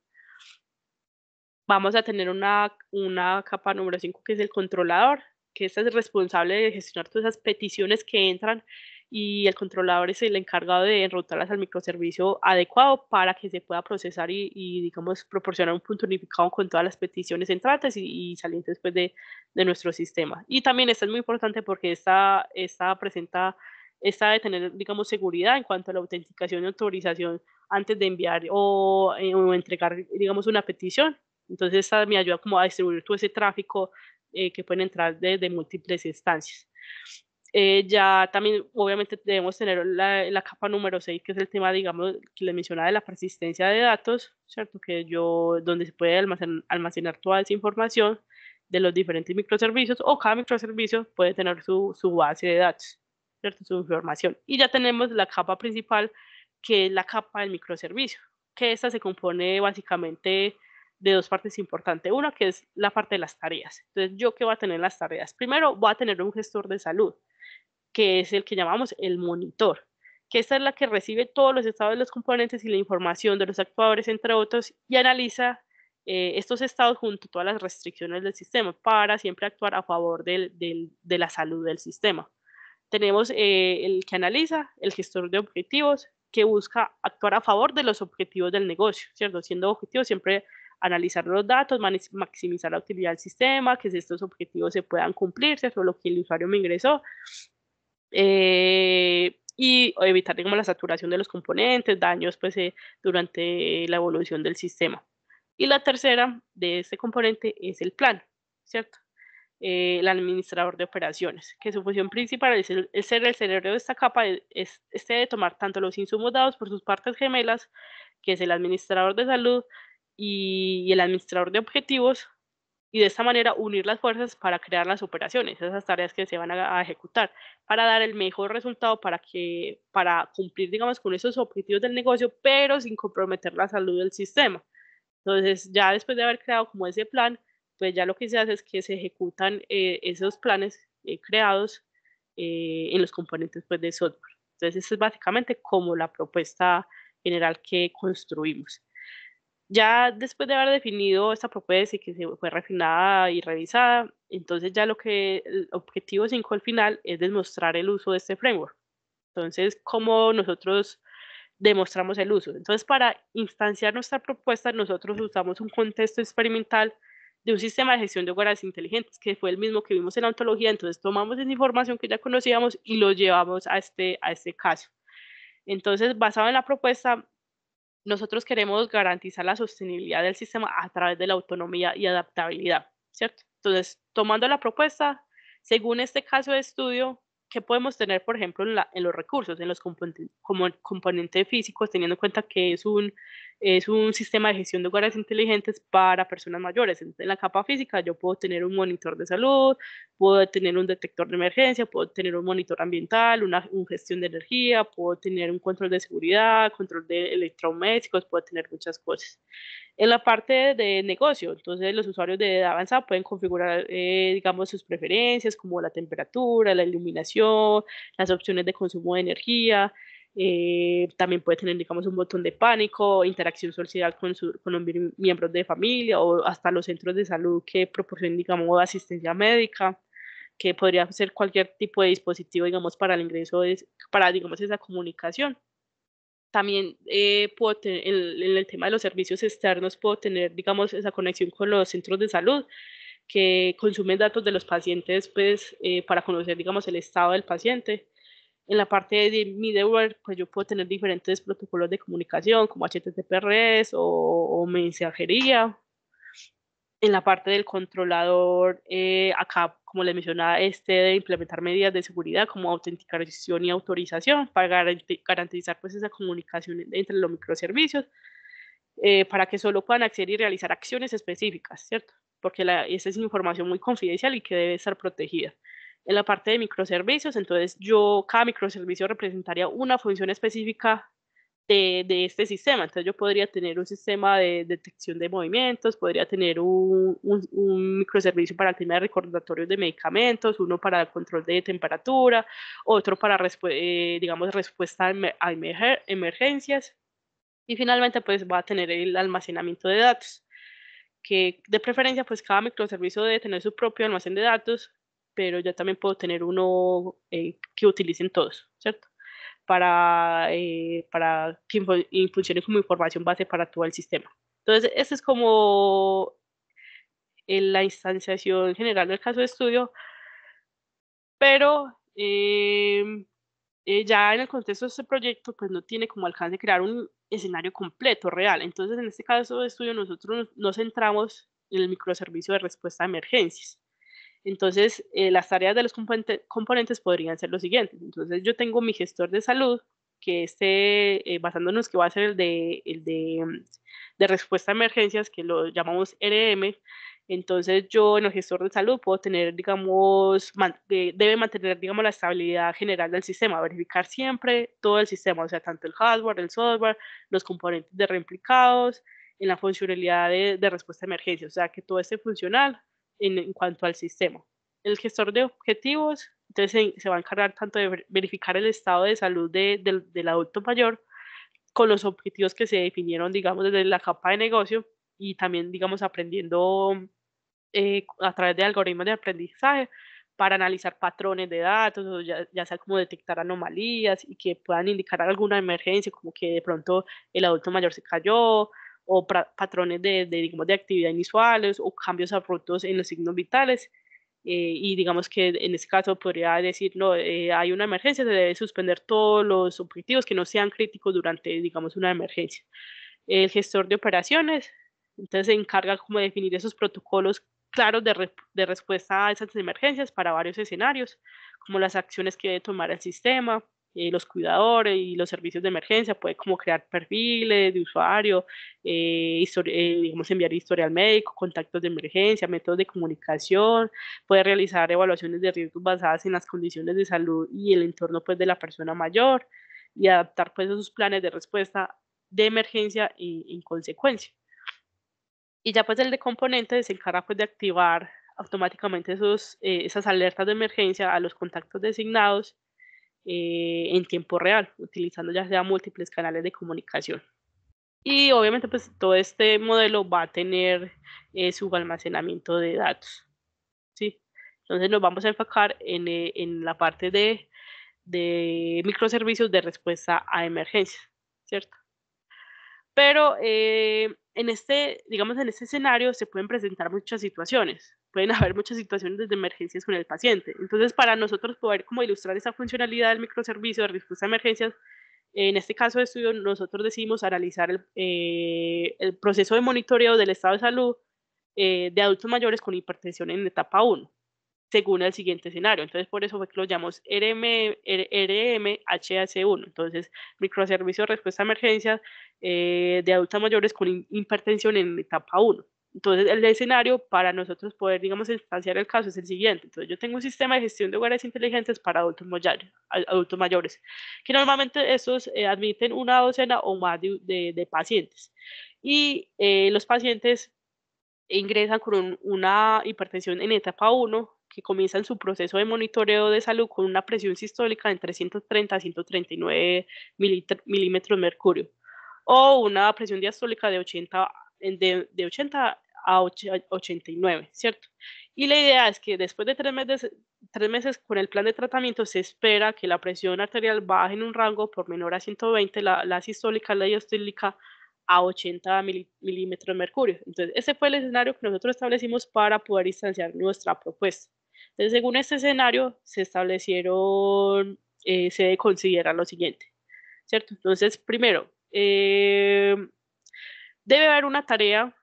Vamos a tener una capa número 5 que es el controlador, que este es el responsable de gestionar todas esas peticiones que entran y el controlador es el encargado de enrutarlas al microservicio adecuado para que se pueda procesar y digamos, proporcionar un punto unificado con todas las peticiones entrantes y salientes pues, de nuestro sistema. Y también esta es muy importante porque esta de tener, digamos, seguridad en cuanto a la autenticación y autorización antes de enviar o entregar, digamos, una petición. Entonces, esta me ayuda como a distribuir todo ese tráfico que pueden entrar de múltiples instancias. Ya también, obviamente, debemos tener la capa número 6, que es el tema, digamos, que les mencionaba de la persistencia de datos, ¿cierto? Donde se puede almacenar toda esa información de los diferentes microservicios o cada microservicio puede tener su base de datos, ¿cierto? Su información. Y ya tenemos la capa principal, que es la capa del microservicio, que esta se compone básicamente de dos partes importantes. Una que es la parte de las tareas. Entonces, ¿yo qué voy a tener en las tareas? Primero, voy a tener un gestor de salud, que es el que llamamos el monitor, que esta es la que recibe todos los estados de los componentes y la información de los actuadores, entre otros, y analiza estos estados junto a todas las restricciones del sistema para siempre actuar a favor de la salud del sistema. Tenemos el que analiza, el gestor de objetivos, que busca actuar a favor de los objetivos del negocio, ¿cierto? Siendo objetivo siempre analizar los datos, maximizar la utilidad del sistema, que estos objetivos se puedan cumplir, ¿cierto? Lo que el usuario me ingresó, y evitar, digamos, la saturación de los componentes, daños pues, durante la evolución del sistema. Y la tercera de este componente es el plan, ¿cierto? El administrador de operaciones, que su función principal es ser el cerebro de esta capa, es este de tomar tanto los insumos dados por sus partes gemelas, que es el administrador de salud y el administrador de objetivos, y de esta manera unir las fuerzas para crear las operaciones, esas tareas que se van a ejecutar, para dar el mejor resultado para cumplir, digamos, con esos objetivos del negocio, pero sin comprometer la salud del sistema. Entonces, ya después de haber creado como ese plan, pues ya lo que se hace es que se ejecutan esos planes creados en los componentes pues, de software. Entonces, eso es básicamente como la propuesta general que construimos. Ya después de haber definido esta propuesta y que se fue refinada y revisada, entonces ya el objetivo 5 al final es demostrar el uso de este framework. Entonces, ¿cómo nosotros demostramos el uso? Entonces, para instanciar nuestra propuesta, nosotros usamos un contexto experimental de un sistema de gestión de hogares inteligentes, que fue el mismo que vimos en la ontología. Entonces, tomamos esa información que ya conocíamos y lo llevamos a este caso. Entonces, basado en la propuesta, nosotros queremos garantizar la sostenibilidad del sistema a través de la autonomía y adaptabilidad, ¿cierto? Entonces, tomando la propuesta, según este caso de estudio, ¿qué podemos tener, por ejemplo, en los recursos, en los componentes físicos, teniendo en cuenta que es un sistema de gestión de hogares inteligentes para personas mayores? Entonces, en la capa física yo puedo tener un monitor de salud, puedo tener un detector de emergencia, puedo tener un monitor ambiental, una gestión de energía, puedo tener un control de seguridad, control de electrodomésticos, puedo tener muchas cosas. En la parte de negocio, entonces los usuarios de edad avanzada pueden configurar, digamos, sus preferencias como la temperatura, la iluminación, las opciones de consumo de energía. También puede tener, digamos, un botón de pánico, interacción social con los miembros de familia o hasta los centros de salud que proporcionen, digamos, asistencia médica, que podría ser cualquier tipo de dispositivo, digamos, para el ingreso, para, digamos, esa comunicación. También en el tema de los servicios externos puedo tener, digamos, esa conexión con los centros de salud que consumen datos de los pacientes, pues, para conocer, digamos, el estado del paciente. En la parte de middleware, pues yo puedo tener diferentes protocolos de comunicación como HTTPS o mensajería. En la parte del controlador, acá, como les mencionaba, de implementar medidas de seguridad como autenticación y autorización para garantizar pues esa comunicación entre los microservicios, para que solo puedan acceder y realizar acciones específicas, ¿cierto? Porque esa es información muy confidencial y que debe estar protegida. En la parte de microservicios, entonces cada microservicio representaría una función específica de este sistema. Entonces yo podría tener un sistema de detección de movimientos, podría tener un microservicio para el tema de recordatorios de medicamentos, uno para el control de temperatura, otro para, digamos, respuesta a emergencias, y finalmente pues va a tener el almacenamiento de datos, que de preferencia pues cada microservicio debe tener su propio almacén de datos, pero yo también puedo tener uno que utilicen todos, ¿cierto? Para que funcione como información base para todo el sistema. Entonces, esta es como la instanciación general del caso de estudio, pero ya en el contexto de este proyecto, pues no tiene como alcance crear un escenario completo, real. Entonces, en este caso de estudio, nosotros nos centramos en el microservicio de respuesta a emergencias. Entonces, las tareas de los componentes podrían ser los siguientes. Entonces, yo tengo mi gestor de salud, que basándonos que va a ser de respuesta a emergencias, que lo llamamos RM. Entonces, yo en el gestor de salud puedo tener, digamos, debe mantener, digamos, la estabilidad general del sistema, verificar siempre todo el sistema, o sea, tanto el hardware, el software, los componentes de reimplicados, en la funcionalidad de respuesta a emergencias, o sea, que todo esté funcional en cuanto al sistema. El gestor de objetivos, entonces se va a encargar tanto de verificar el estado de salud del adulto mayor con los objetivos que se definieron, digamos, desde la capa de negocio, y también, digamos, aprendiendo a través de algoritmos de aprendizaje para analizar patrones de datos, o ya sea como detectar anomalías y que puedan indicar alguna emergencia, como que de pronto el adulto mayor se cayó, o patrones digamos, de actividad inusuales o cambios abruptos en los signos vitales. Y digamos que en este caso podría decir, no, hay una emergencia, se debe suspender todos los objetivos que no sean críticos durante, digamos, una emergencia. El gestor de operaciones, entonces se encarga como de definir esos protocolos claros de respuesta a esas emergencias para varios escenarios, como las acciones que debe tomar el sistema, los cuidadores y los servicios de emergencia, puede como crear perfiles de usuario, digamos, enviar historial médico, contactos de emergencia, métodos de comunicación, puede realizar evaluaciones de riesgos basadas en las condiciones de salud y el entorno pues de la persona mayor, y adaptar pues esos planes de respuesta de emergencia y en consecuencia. Y ya pues el de componentes se encarga pues de activar automáticamente esas alertas de emergencia a los contactos designados en tiempo real, utilizando ya sea múltiples canales de comunicación. Y obviamente pues todo este modelo va a tener su almacenamiento de datos, ¿sí? Entonces nos vamos a enfocar en la parte de microservicios de respuesta a emergencias, ¿cierto? Pero digamos, en este escenario se pueden presentar muchas situaciones. Pueden haber muchas situaciones de emergencias con el paciente. Entonces, para nosotros poder como ilustrar esa funcionalidad del microservicio de respuesta a emergencias, en este caso de estudio, nosotros decidimos analizar el proceso de monitoreo del estado de salud de adultos mayores con hipertensión en etapa 1, según el siguiente escenario. Entonces, por eso fue que lo llamamos RMHS1. Entonces, microservicio de respuesta a emergencias de adultos mayores con hipertensión en etapa 1. Entonces, el escenario para nosotros poder, digamos, instanciar el caso es el siguiente. Entonces, yo tengo un sistema de gestión de hogares inteligentes para adultos mayores, que normalmente estos admiten una docena o más de pacientes. Y los pacientes ingresan con una hipertensión en etapa 1, que comienzan su proceso de monitoreo de salud con una presión sistólica entre 130 a 139 milímetros de mercurio, o una presión diastólica de 80, de 80 a 89, ¿cierto? Y la idea es que después de 3 meses con el plan de tratamiento se espera que la presión arterial baje en un rango por menor a 120, la sistólica, la diastólica a 80 milímetros de mercurio. Entonces, ese fue el escenario que nosotros establecimos para poder instanciar nuestra propuesta. Entonces, según este escenario, se debe considerar lo siguiente, ¿cierto? Entonces, primero, debe haber una tarea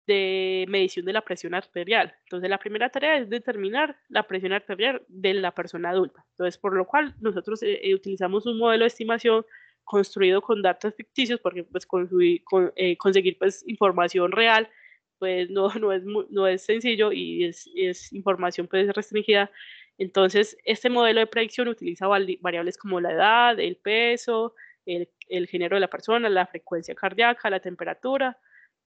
de medición de la presión arterial. Entonces, la primera tarea es determinar la presión arterial de la persona adulta. Entonces, por lo cual nosotros utilizamos un modelo de estimación construido con datos ficticios, porque pues conseguir pues información real pues no es sencillo, y es información pues restringida. Entonces, este modelo de predicción utiliza variables como la edad, el peso, el género de la persona, la frecuencia cardíaca, la temperatura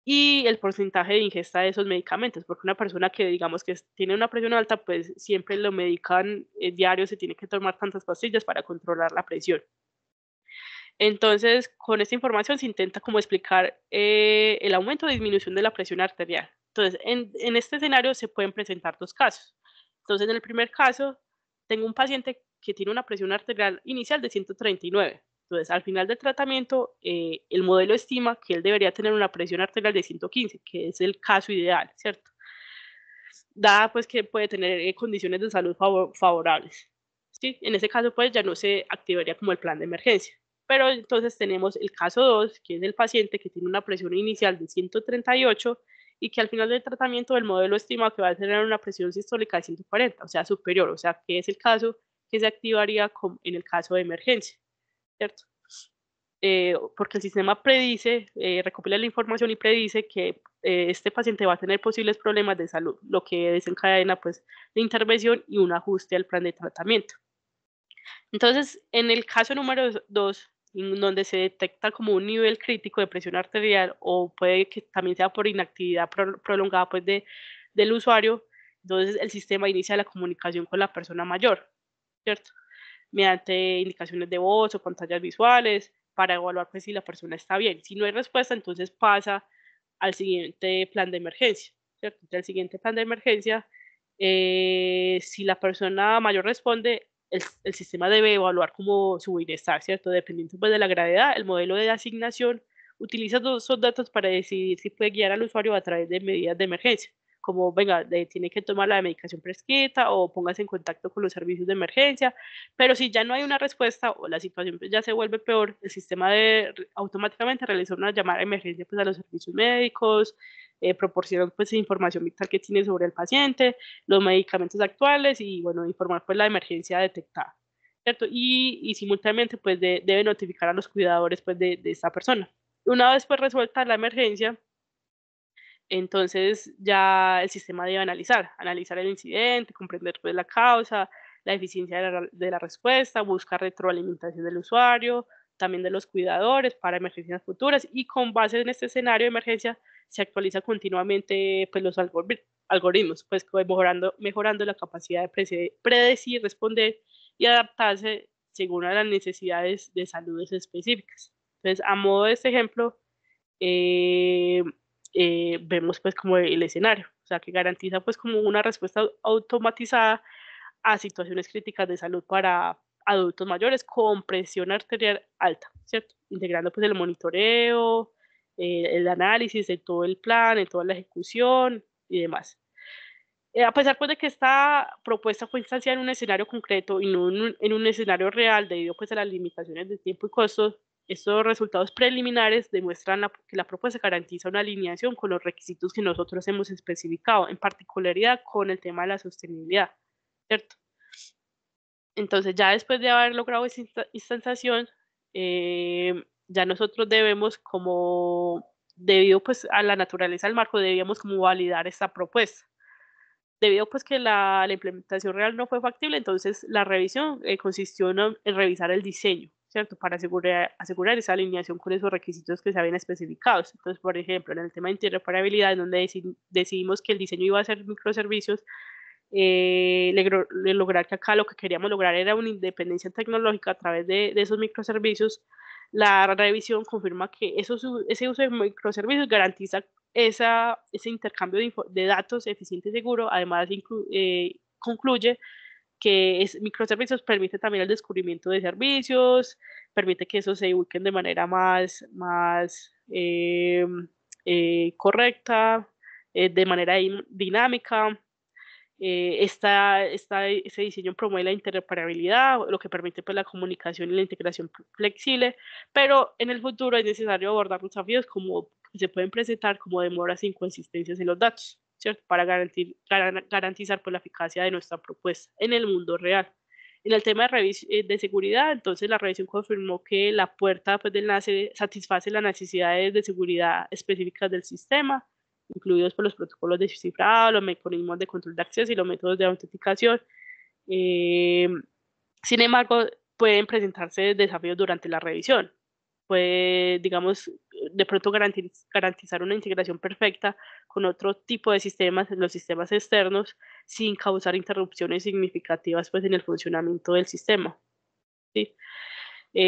y el porcentaje de ingesta de esos medicamentos, porque una persona que digamos que tiene una presión alta, pues siempre lo medican diario, se tiene que tomar tantas pastillas para controlar la presión. Entonces, con esta información se intenta como explicar el aumento o disminución de la presión arterial. Entonces, en este escenario se pueden presentar dos casos. Entonces, en el primer caso, tengo un paciente que tiene una presión arterial inicial de 139. Entonces, al final del tratamiento, el modelo estima que él debería tener una presión arterial de 115, que es el caso ideal, ¿cierto? Dada pues que puede tener condiciones de salud favorables. ¿Sí? En ese caso, pues ya no se activaría como el plan de emergencia. Pero entonces tenemos el caso 2, que es el paciente que tiene una presión inicial de 138 y que al final del tratamiento el modelo estima que va a tener una presión sistólica de 140, o sea, superior, o sea, que es el caso que se activaría en el caso de emergencia, ¿cierto? Porque el sistema predice, recopila la información y predice que este paciente va a tener posibles problemas de salud, lo que desencadena pues la intervención y un ajuste al plan de tratamiento. Entonces, en el caso número 2, en donde se detecta como un nivel crítico de presión arterial o puede que también sea por inactividad prolongada pues del usuario, entonces el sistema inicia la comunicación con la persona mayor, ¿cierto? Mediante indicaciones de voz o pantallas visuales para evaluar pues si la persona está bien. Si no hay respuesta, entonces pasa al siguiente plan de emergencia, ¿cierto? El siguiente plan de emergencia, si la persona mayor responde, el sistema debe evaluar como su bienestar, ¿cierto? Dependiendo pues, de la gravedad, el modelo de asignación utiliza esos datos para decidir si puede guiar al usuario a través de medidas de emergencia, como, venga, tiene que tomar la medicación prescrita o póngase en contacto con los servicios de emergencia, pero si ya no hay una respuesta o la situación pues, ya se vuelve peor, el sistema automáticamente realiza una llamada de emergencia pues, a los servicios médicos, proporcionan pues información vital que tiene sobre el paciente, los medicamentos actuales y bueno, informar pues la emergencia detectada, ¿cierto? Y simultáneamente pues debe notificar a los cuidadores pues de esta persona. Una vez pues resuelta la emergencia, entonces ya el sistema debe analizar el incidente, comprender pues la causa, la eficiencia de la respuesta, buscar retroalimentación del usuario, también de los cuidadores para emergencias futuras y con base en este escenario de emergencia se actualiza continuamente pues los algoritmos, pues mejorando la capacidad de predecir, responder y adaptarse según a las necesidades de salud específicas. Entonces, a modo de este ejemplo, eh, vemos pues como el escenario, o sea, que garantiza pues como una respuesta automatizada a situaciones críticas de salud para adultos mayores con presión arterial alta, ¿cierto? Integrando pues el monitoreo, el análisis de todo el plan, de toda la ejecución y demás. A pesar pues de que esta propuesta fue instanciada en un escenario concreto y no en un escenario real debido pues a las limitaciones de tiempo y costos, estos resultados preliminares demuestran que la propuesta garantiza una alineación con los requisitos que nosotros hemos especificado, en particularidad con el tema de la sostenibilidad, ¿cierto? Entonces ya después de haber logrado esa instanciación, ya nosotros debemos como, debido pues a la naturaleza del marco, debíamos como validar esta propuesta. Debido pues que la implementación real no fue factible, entonces la revisión consistió en revisar el diseño, ¿cierto? Para asegurar esa alineación con esos requisitos que se habían especificado. Entonces, por ejemplo, en el tema de interoperabilidad, en donde decidimos que el diseño iba a ser microservicios, lograr que acá lo que queríamos lograr era una independencia tecnológica a través de esos microservicios. La revisión confirma que ese uso de microservicios garantiza ese intercambio de datos eficiente y seguro. Además, concluye que microservicios permite también el descubrimiento de servicios, permite que esos se ubiquen de manera más correcta, de manera dinámica. Ese diseño promueve la interoperabilidad, lo que permite pues, la comunicación y la integración flexible, pero en el futuro es necesario abordar los desafíos como que se pueden presentar como demoras e inconsistencias en los datos, ¿cierto? Para garantizar pues, la eficacia de nuestra propuesta en el mundo real. En el tema de seguridad, entonces la revisión confirmó que la puerta pues, de enlace satisface las necesidades de seguridad específicas del sistema, incluidos por los protocolos de cifrado, los mecanismos de control de acceso y los métodos de autenticación. Sin embargo, pueden presentarse desafíos durante la revisión. puede, digamos, de pronto garantizar una integración perfecta con otro tipo de sistemas, los sistemas externos, sin causar interrupciones significativas pues, en el funcionamiento del sistema. ¿Sí?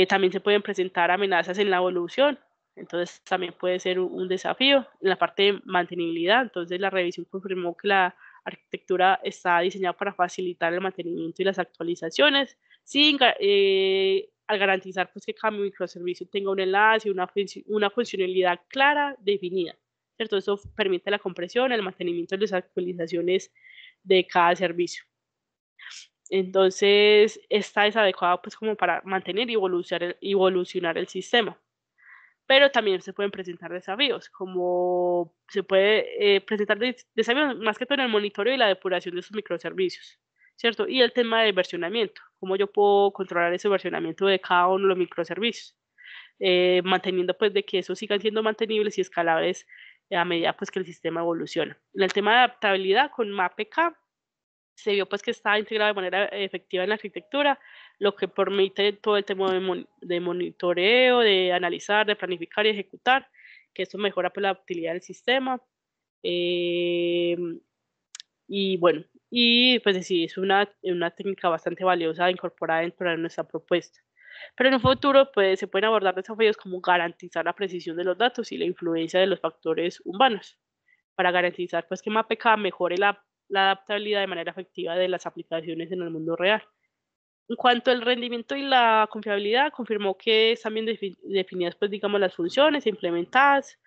También se pueden presentar amenazas en la evolución, entonces también puede ser un desafío. En la parte de mantenibilidad, entonces la revisión confirmó que la arquitectura está diseñada para facilitar el mantenimiento y las actualizaciones, sin, al garantizar pues, que cada microservicio tenga un enlace y una funcionalidad clara, definida. ¿Cierto? Eso permite la compresión, el mantenimiento y las actualizaciones de cada servicio. Entonces, esta es adecuada pues como para mantener y evolucionar el sistema. Pero también se pueden presentar desafíos, como se puede presentar desafíos más que todo en el monitoreo y la depuración de esos microservicios, ¿cierto? Y el tema de versionamiento, cómo yo puedo controlar ese versionamiento de cada uno de los microservicios, manteniendo pues de que esos sigan siendo mantenibles y escalables a medida pues que el sistema evoluciona. En el tema de adaptabilidad con MAPK, se vio pues que está integrado de manera efectiva en la arquitectura, lo que permite todo el tema de monitoreo, de analizar, de planificar y ejecutar, que esto mejora pues la utilidad del sistema. Y bueno, y pues sí, es una técnica bastante valiosa incorporada dentro de nuestra propuesta. Pero en un futuro pues, se pueden abordar desafíos como garantizar la precisión de los datos y la influencia de los factores humanos, para garantizar pues, que MAPK mejore la adaptabilidad de manera efectiva de las aplicaciones en el mundo real. En cuanto al rendimiento y la confiabilidad, confirmó que están bien definidas, pues, digamos, las funciones implementadas.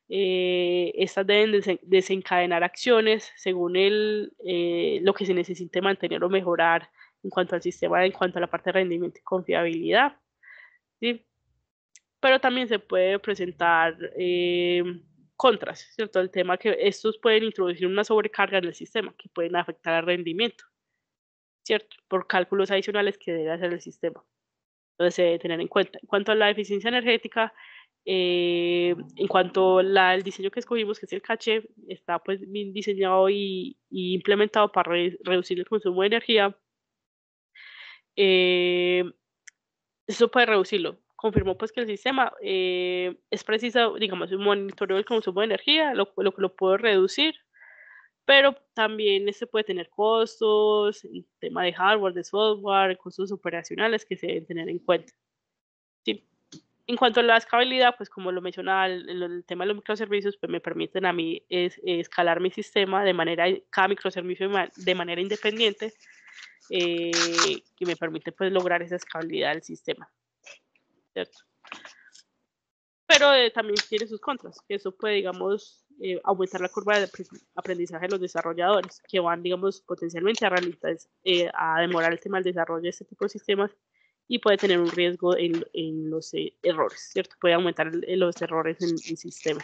Estas deben desencadenar acciones según lo que se necesite mantener o mejorar en cuanto al sistema, en cuanto a la parte de rendimiento y confiabilidad. ¿Sí? Pero también se puede presentar contras, ¿cierto? El tema que estos pueden introducir una sobrecarga en el sistema que pueden afectar el rendimiento, ¿cierto? Por cálculos adicionales que debe hacer el sistema. Entonces se debe tener en cuenta. En cuanto a la eficiencia energética, en cuanto al diseño que escogimos, que es el caché, está pues bien diseñado y implementado para reducir el consumo de energía. Eso puede reducirlo. Confirmó pues que el sistema es preciso, digamos, un monitoreo del consumo de energía, lo puedo reducir, pero también se puede tener costos, el tema de hardware, de software, costos operacionales que se deben tener en cuenta. Sí. En cuanto a la escalabilidad, pues como lo mencionaba, el tema de los microservicios, pues me permiten a mí escalar mi sistema de manera, cada microservicio de manera independiente, que me permite pues lograr esa escalabilidad del sistema. ¿Cierto? Pero también tiene sus contras, que eso puede, digamos, aumentar la curva de aprendizaje de los desarrolladores, que van, digamos, potencialmente a demorar el tema del desarrollo de este tipo de sistemas y puede tener un riesgo en los errores, ¿cierto? Puede aumentar los errores en el sistema.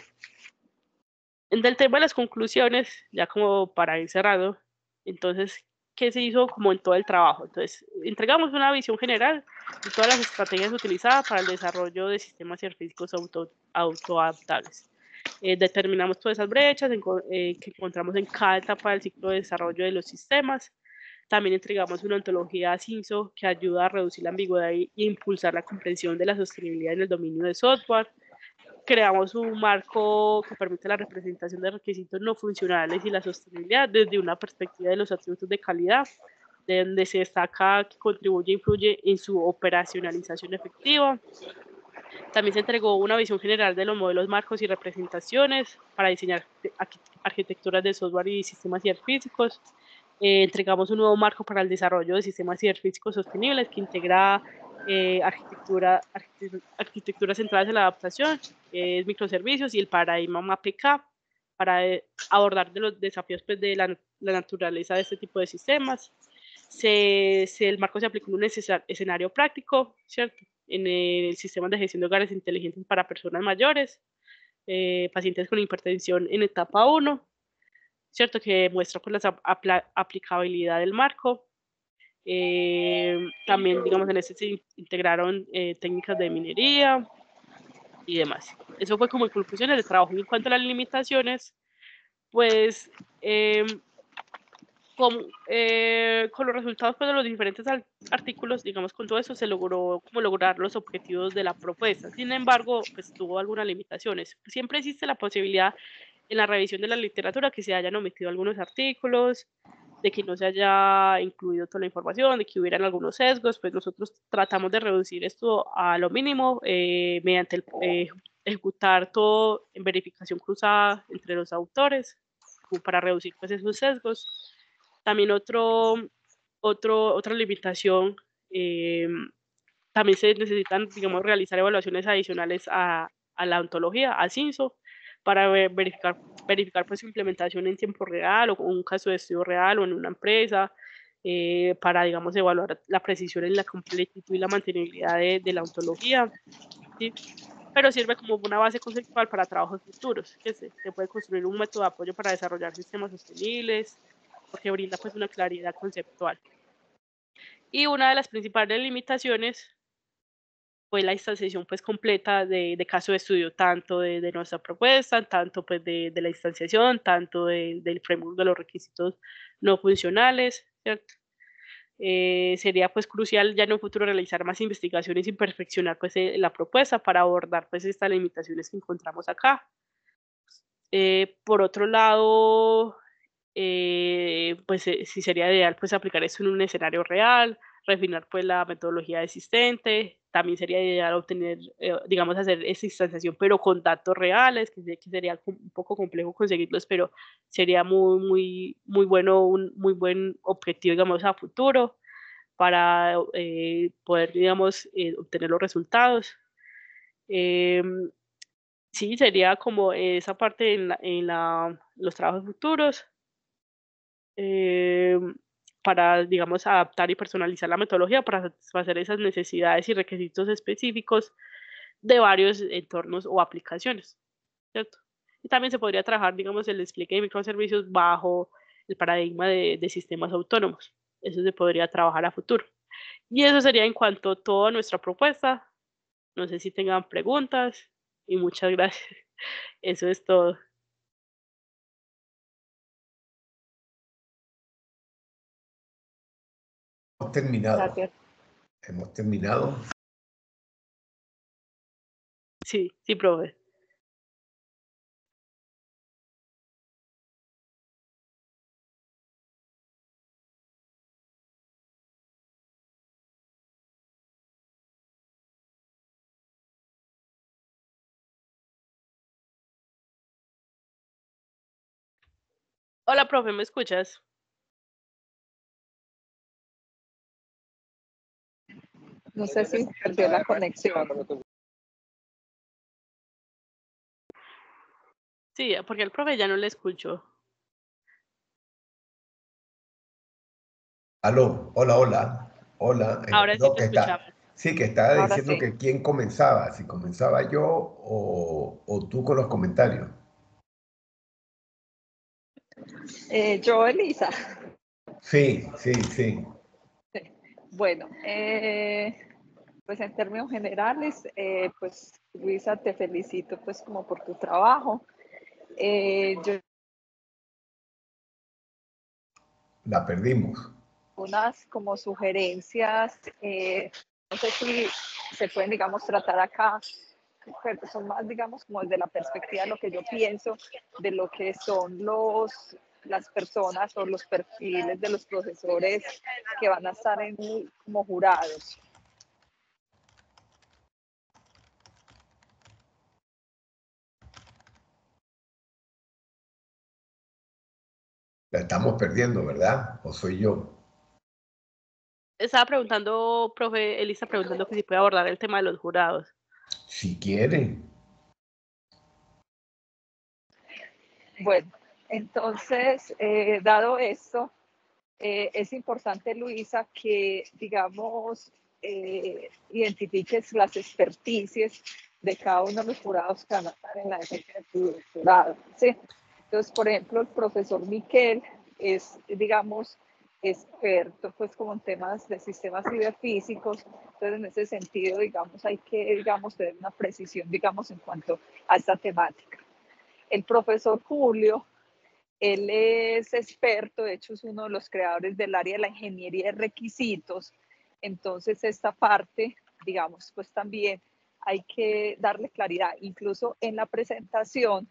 En el tema de las conclusiones, ya como para ir cerrado, entonces, ¿qué se hizo como en todo el trabajo? Entonces, entregamos una visión general de todas las estrategias utilizadas para el desarrollo de sistemas científicos autoadaptables. Determinamos todas esas brechas que encontramos en cada etapa del ciclo de desarrollo de los sistemas. También entregamos una ontología CINSO que ayuda a reducir la ambigüedad e impulsar la comprensión de la sostenibilidad en el dominio de software. Creamos un marco que permite la representación de requisitos no funcionales y la sostenibilidad desde una perspectiva de los atributos de calidad, de donde se destaca que contribuye e influye en su operacionalización efectiva. También se entregó una visión general de los modelos marcos y representaciones para diseñar arquitecturas de software y sistemas ciberfísicos. Entregamos un nuevo marco para el desarrollo de sistemas ciberfísicos sostenibles que integra arquitecturas centradas en la adaptación, microservicios y el paradigma MAPK para abordar de los desafíos pues, de la naturaleza de este tipo de sistemas. El marco se aplicó en un escenario práctico, ¿cierto? En el sistema de gestión de hogares inteligentes para personas mayores, pacientes con hipertensión en etapa 1, ¿cierto? Que muestra pues, la aplicabilidad del marco. También, digamos, en este se integraron técnicas de minería y demás. Eso fue como en conclusión del trabajo. En cuanto a las limitaciones, pues con los resultados pues, de los diferentes artículos, digamos, con todo eso se logró como lograr los objetivos de la propuesta. Sin embargo, pues tuvo algunas limitaciones. Siempre existe la posibilidad en la revisión de la literatura que se hayan omitido algunos artículos, de que no se haya incluido toda la información, de que hubieran algunos sesgos, pues nosotros tratamos de reducir esto a lo mínimo mediante ejecutar todo en verificación cruzada entre los autores, como para reducir pues esos sesgos. También otra limitación, también se necesitan, digamos, realizar evaluaciones adicionales a la ontología, a CINSO, para verificar pues su implementación en tiempo real o un caso de estudio real o en una empresa, para, digamos, evaluar la precisión en la completitud y la mantenibilidad de la ontología, ¿sí? Pero sirve como una base conceptual para trabajos futuros, que se puede construir un método de apoyo para desarrollar sistemas sostenibles, porque brinda pues una claridad conceptual. Y una de las principales limitaciones fue la instanciación pues completa de caso de estudio, tanto de nuestra propuesta, tanto pues de la instanciación, tanto del framework de los requisitos no funcionales, ¿cierto? Sería pues crucial ya en un futuro realizar más investigaciones y perfeccionar pues la propuesta para abordar pues estas limitaciones que encontramos acá. Por otro lado, pues sí sería ideal pues aplicar esto en un escenario real, refinar pues la metodología existente, también sería ideal obtener, digamos, hacer esa instanciación pero con datos reales, que sé que sería un poco complejo conseguirlos, pero sería muy bueno, un muy buen objetivo, digamos, a futuro para poder, digamos, obtener los resultados. Em, sí, sería como esa parte los trabajos futuros, em, para, digamos, adaptar y personalizar la metodología para satisfacer esas necesidades y requisitos específicos de varios entornos o aplicaciones, ¿cierto? Y también se podría trabajar, digamos, el despliegue de microservicios bajo el paradigma de sistemas autónomos. Eso se podría trabajar a futuro. Y eso sería en cuanto a toda nuestra propuesta. No sé si tengan preguntas y muchas gracias. Eso es todo.
Hemos terminado.
Gracias.
Hemos terminado.
Sí, sí, profe. Hola, profe, ¿me escuchas?
No sé si perdió la conexión.
Sí, porque al profe ya no le escucho.
Aló, hola, hola. Hola.
Ahora sí
No,
te
que está.
escuchamos.
Sí, que estaba
Ahora
diciendo
sí.
que quién comenzaba, si comenzaba yo o tú con los comentarios.
Yo, Elisa.
Sí, sí, sí.
Bueno, pues en términos generales, pues Luisa, te felicito pues como por tu trabajo. Yo
La perdimos.
unas como sugerencias, no sé si se pueden, digamos, tratar acá, pero son más, digamos, como desde la perspectiva de lo que yo pienso, de lo que son las personas o los perfiles de los profesores que van a estar como jurados.
La estamos perdiendo, ¿verdad? ¿O soy yo?
Estaba preguntando, profe, Elisa preguntando que si puede abordar el tema de los jurados.
Si quieren.
Bueno, entonces, dado esto, es importante, Luisa, que, digamos, identifiques las experticias de cada uno de los jurados que van a estar en la defensa de tu doctorado, ¿sí? Entonces, por ejemplo, el profesor Miquel es, digamos, experto, pues, como en temas de sistemas ciberfísicos. Entonces, en ese sentido, digamos, hay que, digamos, tener una precisión, digamos, en cuanto a esta temática. El profesor Julio Él es experto, de hecho es uno de los creadores del área de la ingeniería de requisitos. Entonces esta parte, digamos, pues también hay que darle claridad. Incluso en la presentación,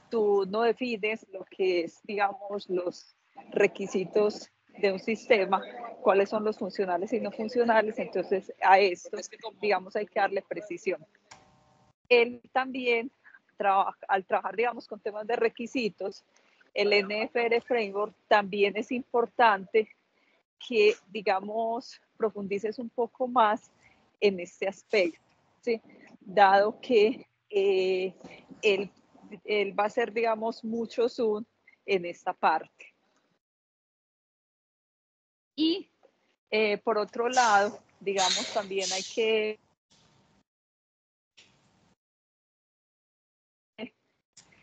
tú no defines lo que es, digamos, los requisitos de un sistema, cuáles son los funcionales y no funcionales. Entonces a esto, digamos, hay que darle precisión. Él también, al trabajar, digamos, con temas de requisitos, el NFR Framework, también es importante que, digamos, profundices un poco más en este aspecto, ¿sí? Dado que él va a hacer, digamos, mucho zoom en esta parte. Y por otro lado, digamos, también hay que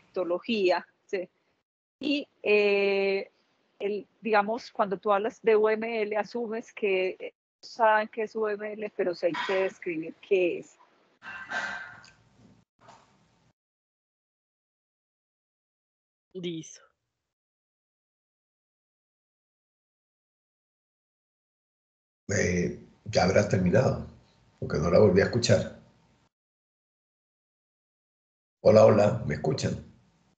metodología, ¿sí? Y digamos, cuando tú hablas de UML, asumes que saben qué es UML, pero sí hay que describir qué es.
Listo.
Ya habrás terminado, porque no la volví a escuchar. Hola, hola, ¿me escuchan?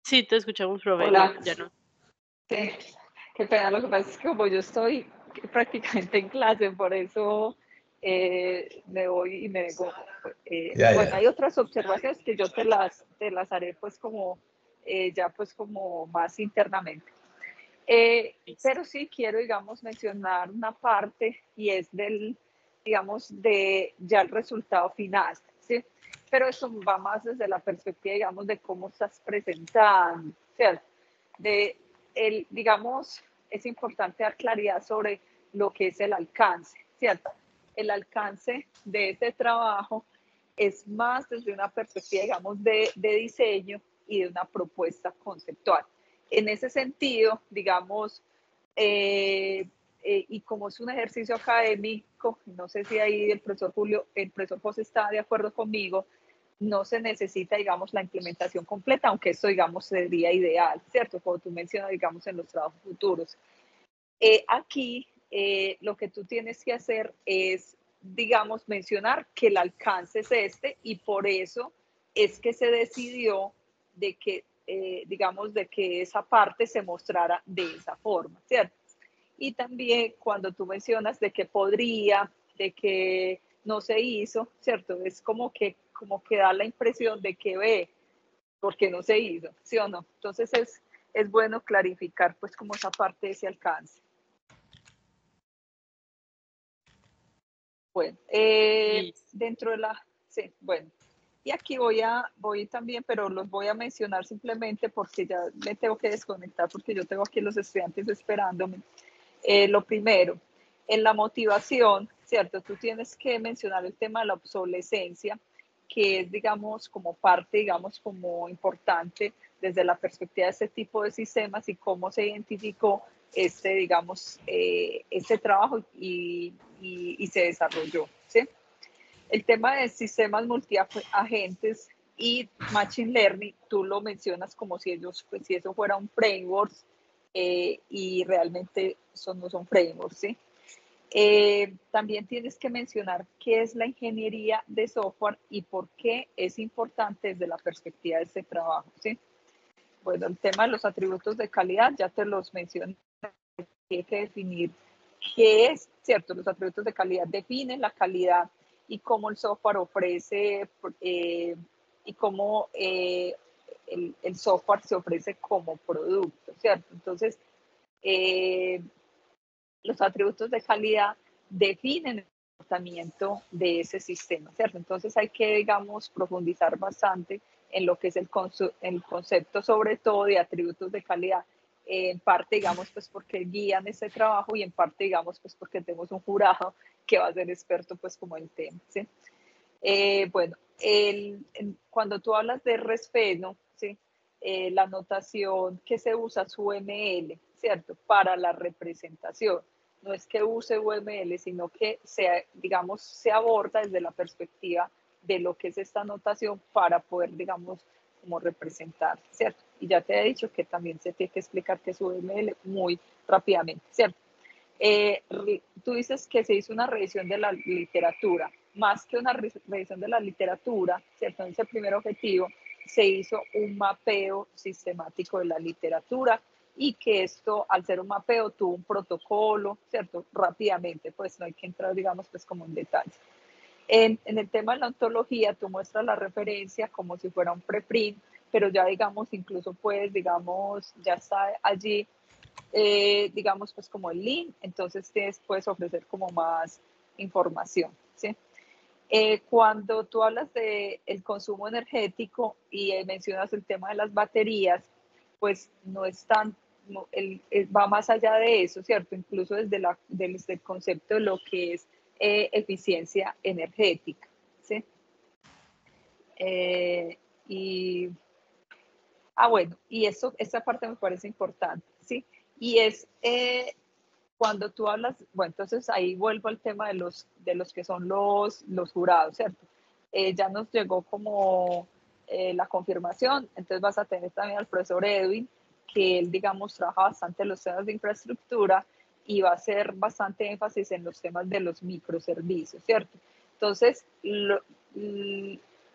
Sí, te escuchamos, profe.
Hola.
No, ya no.
Sí, qué pena, lo que pasa es que como yo estoy prácticamente en clase, por eso me voy y me vengo. Bueno, hay otras observaciones que yo te las haré pues como ya pues como más internamente. Pero sí quiero, digamos, mencionar una parte y es del, digamos, de ya el resultado final, ¿sí? Pero eso va más desde la perspectiva, digamos, de cómo estás presentando, ¿cierto? De el, digamos, es importante dar claridad sobre lo que es el alcance, ¿cierto? El alcance de este trabajo es más desde una perspectiva, digamos, de diseño y de una propuesta conceptual. En ese sentido, digamos, y como es un ejercicio académico, no sé si ahí el profesor Julio, el profesor José está de acuerdo conmigo, no se necesita, digamos, la implementación completa, aunque esto, digamos, sería ideal, ¿cierto? Como tú mencionas, digamos, en los trabajos futuros. Aquí lo que tú tienes que hacer es, digamos, mencionar que el alcance es este y por eso es que se decidió de que, digamos, de que esa parte se mostrara de esa forma, ¿cierto? Y también cuando tú mencionas de que podría, de que no se hizo, ¿cierto? Es como que da la impresión de que ve, porque no se hizo, ¿sí o no? Entonces es bueno clarificar pues como esa parte de ese alcance. Bueno, dentro de la, sí, bueno, y aquí voy también, pero los voy a mencionar simplemente porque ya me tengo que desconectar porque yo tengo aquí los estudiantes esperándome. Lo primero, en la motivación, ¿cierto? Tú tienes que mencionar el tema de la obsolescencia, que es, digamos, como parte, digamos, como importante desde la perspectiva de este tipo de sistemas y cómo se identificó digamos, este trabajo y se desarrolló, ¿sí? El tema de sistemas multiagentes y Machine Learning, tú lo mencionas como si pues, si eso fuera un framework y realmente eso no son frameworks, ¿sí? También tienes que mencionar qué es la ingeniería de software y por qué es importante desde la perspectiva de este trabajo, ¿sí? Bueno, el tema de los atributos de calidad ya te los mencioné, hay que definir qué es, ¿cierto? Los atributos de calidad definen la calidad y cómo el software ofrece y cómo el software se ofrece como producto, ¿cierto? Entonces, los atributos de calidad definen el comportamiento de ese sistema, ¿cierto? Entonces hay que, digamos, profundizar bastante en lo que es el concepto sobre todo de atributos de calidad, en parte, digamos, pues porque guían ese trabajo y en parte, digamos, pues porque tenemos un jurado que va a ser experto, pues como el tema, ¿sí? Bueno, cuando tú hablas de RESPENO, ¿sí? La notación que se usa es UML, ¿cierto? Para la representación. No es que use UML, sino que digamos, se aborda desde la perspectiva de lo que es esta notación para poder, digamos, como representar, ¿cierto? Y ya te he dicho que también se tiene que explicar qué es UML muy rápidamente, ¿cierto? Tú dices que se hizo una revisión de la literatura. Más que una revisión de la literatura, ¿cierto? En ese primer objetivo se hizo un mapeo sistemático de la literatura y que esto, al ser un mapeo, tuvo un protocolo, ¿cierto? Rápidamente, pues no hay que entrar, digamos, pues como en detalle. En el tema de la ontología, tú muestras la referencia como si fuera un preprint, pero ya, digamos, incluso puedes, digamos, ya está allí, digamos, pues como el link, entonces puedes ofrecer como más información, ¿sí? Cuando tú hablas de el consumo energético y mencionas el tema de las baterías, pues no es tan, no, va más allá de eso, ¿cierto? Incluso desde el concepto de lo que es eficiencia energética, ¿sí? Y, bueno, y esa parte me parece importante, ¿sí? Y es cuando tú hablas, bueno, entonces ahí vuelvo al tema de los que son los jurados, ¿cierto? Ya nos llegó como la confirmación, entonces vas a tener también al profesor Edwin, que él, digamos, trabaja bastante los temas de infraestructura y va a hacer bastante énfasis en los temas de los microservicios, ¿cierto? Entonces,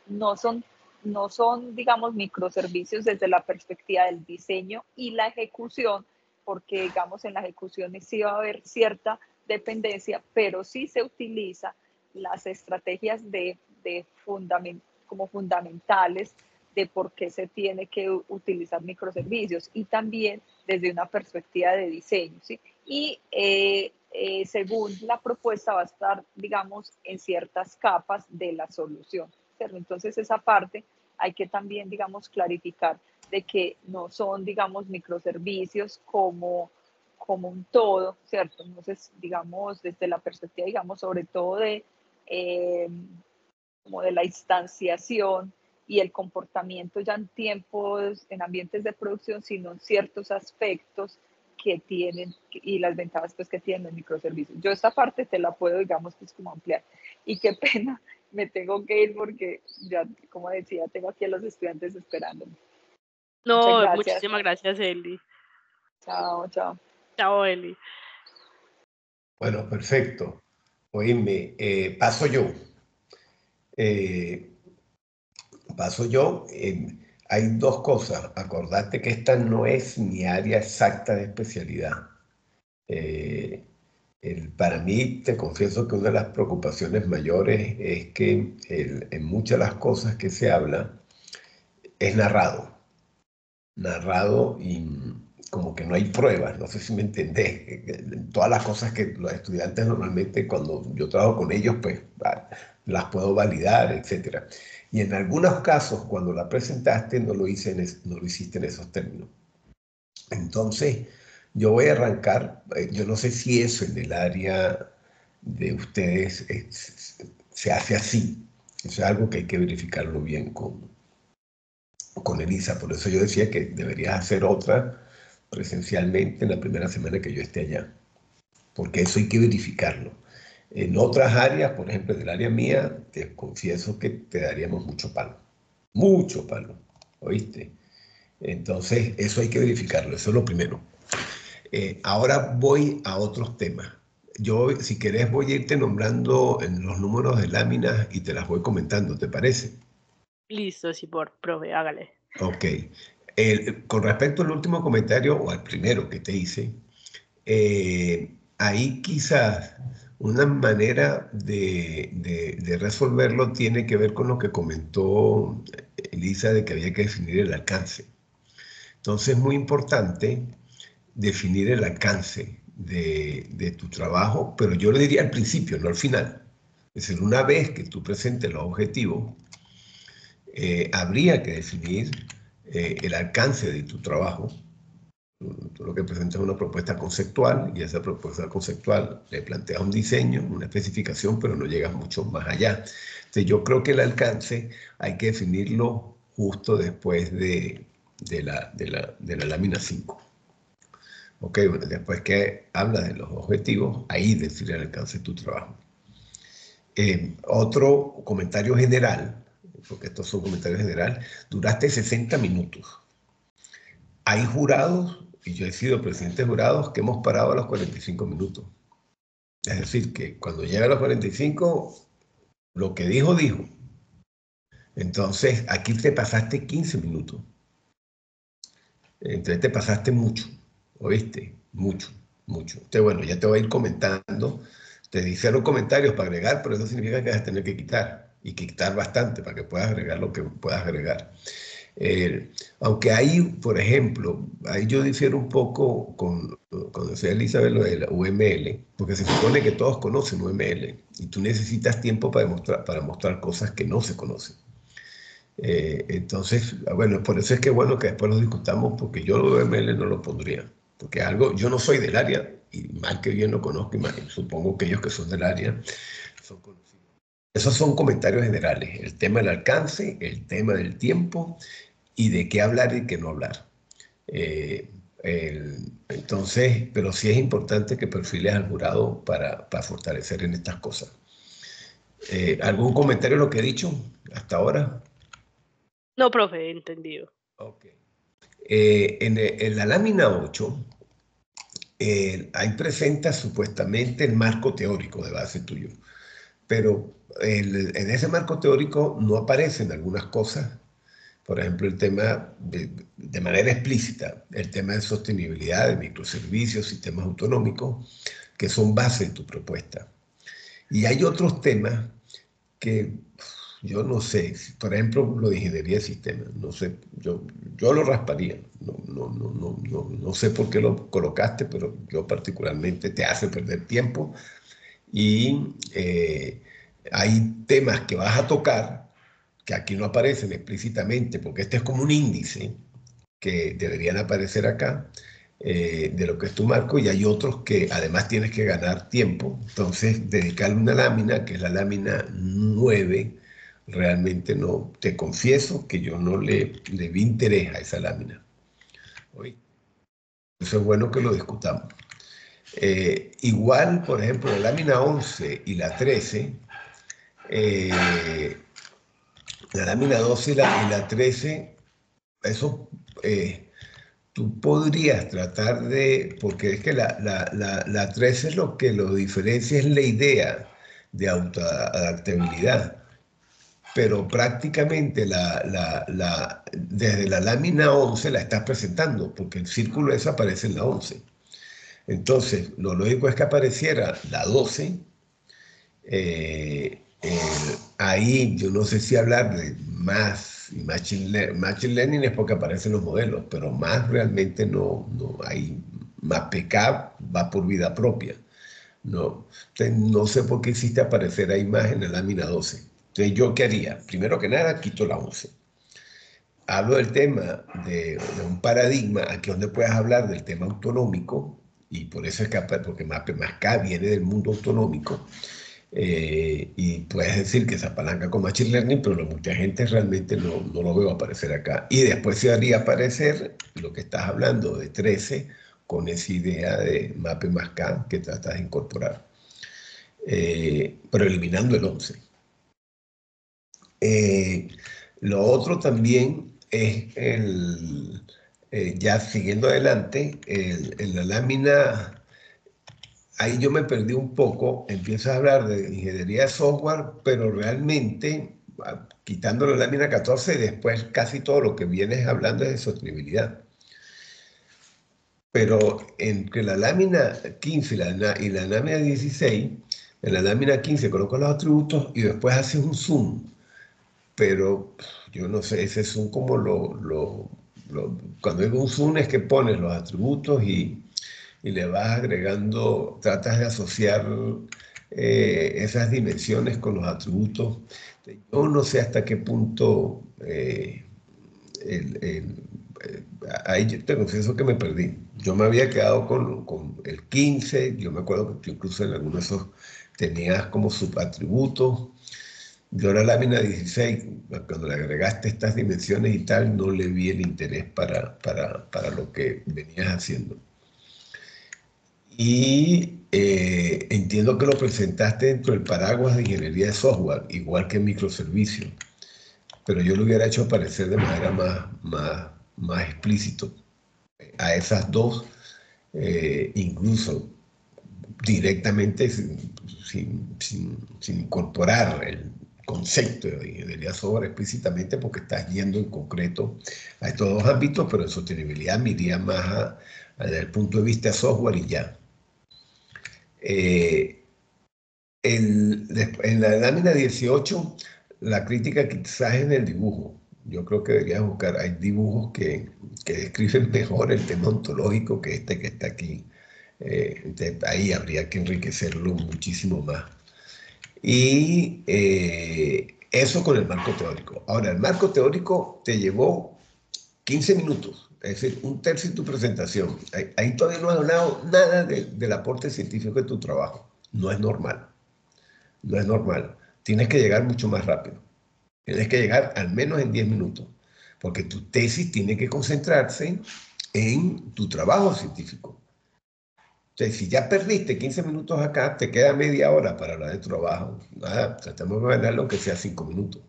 no son, digamos, microservicios desde la perspectiva del diseño y la ejecución, porque, digamos, en la ejecución sí va a haber cierta dependencia, pero sí se utiliza las estrategias como fundamentales de por qué se tiene que utilizar microservicios y también desde una perspectiva de diseño, ¿sí? Y según la propuesta va a estar, digamos, en ciertas capas de la solución, ¿cierto? Entonces esa parte hay que también, digamos, clarificar de que no son, digamos, microservicios como un todo, ¿cierto? Entonces, digamos, desde la perspectiva, digamos, sobre todo como de la instanciación y el comportamiento ya en tiempos, en ambientes de producción, sino en ciertos aspectos que tienen y las ventajas pues que tienen los microservicios. Yo esta parte te la puedo, digamos, pues como ampliar. Y qué pena, me tengo que ir porque ya, como decía, tengo aquí a los estudiantes esperándome. Muchas
No,
gracias.
muchísimas gracias, Eli.
Chao, chao.
Chao, Eli.
Bueno, perfecto. Oíme, paso yo. Paso yo. Hay dos cosas. Acordate que esta no es mi área exacta de especialidad. Para mí, te confieso que una de las preocupaciones mayores es que en muchas de las cosas que se habla es narrado y como que no hay pruebas, no sé si me entendés. Todas las cosas que los estudiantes normalmente cuando yo trabajo con ellos, pues las puedo validar, etc. Y en algunos casos, cuando la presentaste, no lo hiciste en esos términos. Entonces, yo voy a arrancar, yo no sé si eso en el área de ustedes se hace así. Eso es algo que hay que verificarlo bien con Elisa. Por eso yo decía que deberías hacer otra presencialmente en la primera semana que yo esté allá, porque eso hay que verificarlo. En otras áreas, por ejemplo, en el área mía, te confieso que te daríamos mucho palo, ¿oíste? Entonces, eso hay que verificarlo, eso es lo primero. Ahora voy a otros temas. Yo, si querés, voy a irte nombrando en los números de láminas y te las voy comentando, ¿te parece?
Listo, sí, profe, hágale.
Ok. Con respecto al último comentario, o al primero que te hice, ahí quizás una manera de resolverlo tiene que ver con lo que comentó Elisa de que había que definir el alcance. Entonces es muy importante definir el alcance de tu trabajo, pero yo le diría al principio, no al final. Es decir, una vez que tú presentes los objetivos, habría que definir el alcance de tu trabajo. Tú lo que presentas es una propuesta conceptual y esa propuesta conceptual le planteas un diseño, una especificación, pero no llegas mucho más allá. Entonces yo creo que el alcance hay que definirlo justo después de la lámina 5. Ok, bueno, después que hablas de los objetivos, ahí decir el alcance de tu trabajo. Otro comentario general, porque estos son comentarios generales, duraste 60 minutos. hay jurados, y yo he sido presidente de jurados, que hemos parado a los 45 minutos. Es decir, que cuando llega a los 45, lo que dijo, dijo. Entonces, aquí te pasaste 15 minutos. Entonces te pasaste mucho, ¿oíste? Mucho, mucho. Entonces, bueno, ya te voy a ir comentando. Te dice los comentarios para agregar, pero eso significa que vas a tener que quitar. Y quitar bastante para que puedas agregar lo que puedas agregar. Aunque ahí, por ejemplo, ahí yo difiero un poco con decía Elizabeth lo de la UML, porque se supone que todos conocen UML y tú necesitas tiempo para mostrar cosas que no se conocen. Entonces, bueno, por eso es que bueno que después lo discutamos, porque yo lo de UML no lo pondría, porque algo, yo no soy del área y mal que bien lo conozco, y supongo que ellos que son del área son conocidos. Esos son comentarios generales, el tema del alcance, el tema del tiempo y de qué hablar y qué no hablar. Entonces, pero sí es importante que perfiles al jurado para fortalecer en estas cosas. ¿Algún comentario de lo que he dicho hasta ahora?
No, profe, entendido.
Ok. En la lámina 8, ahí presenta supuestamente el marco teórico de base tuyo, pero en ese marco teórico no aparecen algunas cosas. Por ejemplo, el tema de manera explícita, el tema de sostenibilidad, de microservicios, sistemas autonómicos, que son base de tu propuesta. Y hay otros temas que yo no sé, por ejemplo, lo de ingeniería de sistemas, no sé, yo lo rasparía, no sé por qué lo colocaste, pero yo particularmente te hace perder tiempo y hay temas que vas a tocar que aquí no aparecen explícitamente, porque este es como un índice que deberían aparecer acá de lo que es tu marco, y hay otros que además tienes que ganar tiempo. Entonces, dedicarle una lámina, que es la lámina 9, realmente no, te confieso que yo no le vi interés a esa lámina. ¿Oí? Eso es bueno que lo discutamos. Igual, por ejemplo, la lámina 11 y la 13, la lámina 12 y la 13, eso tú podrías tratar de, porque es que la 13 es lo que lo diferencia, es la idea de autoadaptabilidad, pero prácticamente desde la lámina 11 la estás presentando, porque el círculo ese aparece en la 11. Entonces, lo lógico es que apareciera la 12. Ahí yo no sé si hablar de más Machine Learning es porque aparecen los modelos, pero más realmente no hay. Más PK va por vida propia. No, entonces, no sé por qué hiciste aparecer ahí más en la lámina 12. Entonces, ¿yo qué haría? Primero que nada, quito la 11. Hablo del tema de un paradigma, aquí donde puedes hablar del tema autonómico, y por eso es que, porque más K viene del mundo autonómico, y puedes decir que se apalanca con Machine Learning, pero mucha gente realmente no lo veo aparecer acá. Y después se haría aparecer lo que estás hablando de 13 con esa idea de MAPE más K que tratas de incorporar, pero eliminando el 11. Lo otro también es ya siguiendo adelante, en la lámina. Ahí yo me perdí un poco, empiezas a hablar de ingeniería de software, pero realmente, quitando la lámina 14, después casi todo lo que vienes hablando es de sostenibilidad. Pero entre la lámina 15 y la lámina 16, en la lámina 15 colocas los atributos y después haces un zoom. Pero yo no sé, ese zoom como cuando digo un zoom es que pones los atributos y le vas agregando, tratas de asociar esas dimensiones con los atributos. Yo no sé hasta qué punto, ahí yo te confieso que me perdí. Yo me había quedado con el 15, yo me acuerdo que incluso en algunos de esos tenías como subatributos. Yo la lámina 16, cuando le agregaste estas dimensiones y tal, no le vi el interés para lo que venías haciendo. Y entiendo que lo presentaste dentro del paraguas de ingeniería de software, igual que microservicios, pero yo lo hubiera hecho aparecer de manera más explícito. a esas dos, incluso directamente sin incorporar el concepto de ingeniería software explícitamente, porque estás yendo en concreto a estos dos ámbitos, pero en sostenibilidad me iría más desde el punto de vista software y ya. En la lámina 18, la crítica quizás es en el dibujo. Yo creo que deberías buscar, hay dibujos que describen mejor el tema ontológico que este que está aquí. Ahí habría que enriquecerlo muchísimo más. Y eso con el marco teórico. Ahora, el marco teórico te llevó 15 minutos, es decir, un tercio de tu presentación. Ahí todavía no has hablado nada del aporte científico de tu trabajo. No es normal. No es normal. Tienes que llegar mucho más rápido. Tienes que llegar al menos en 10 minutos, porque tu tesis tiene que concentrarse en tu trabajo científico. Entonces, si ya perdiste 15 minutos acá, te queda media hora para hablar de tu trabajo. Nada, tratamos de ganarlo aunque sea 5 minutos.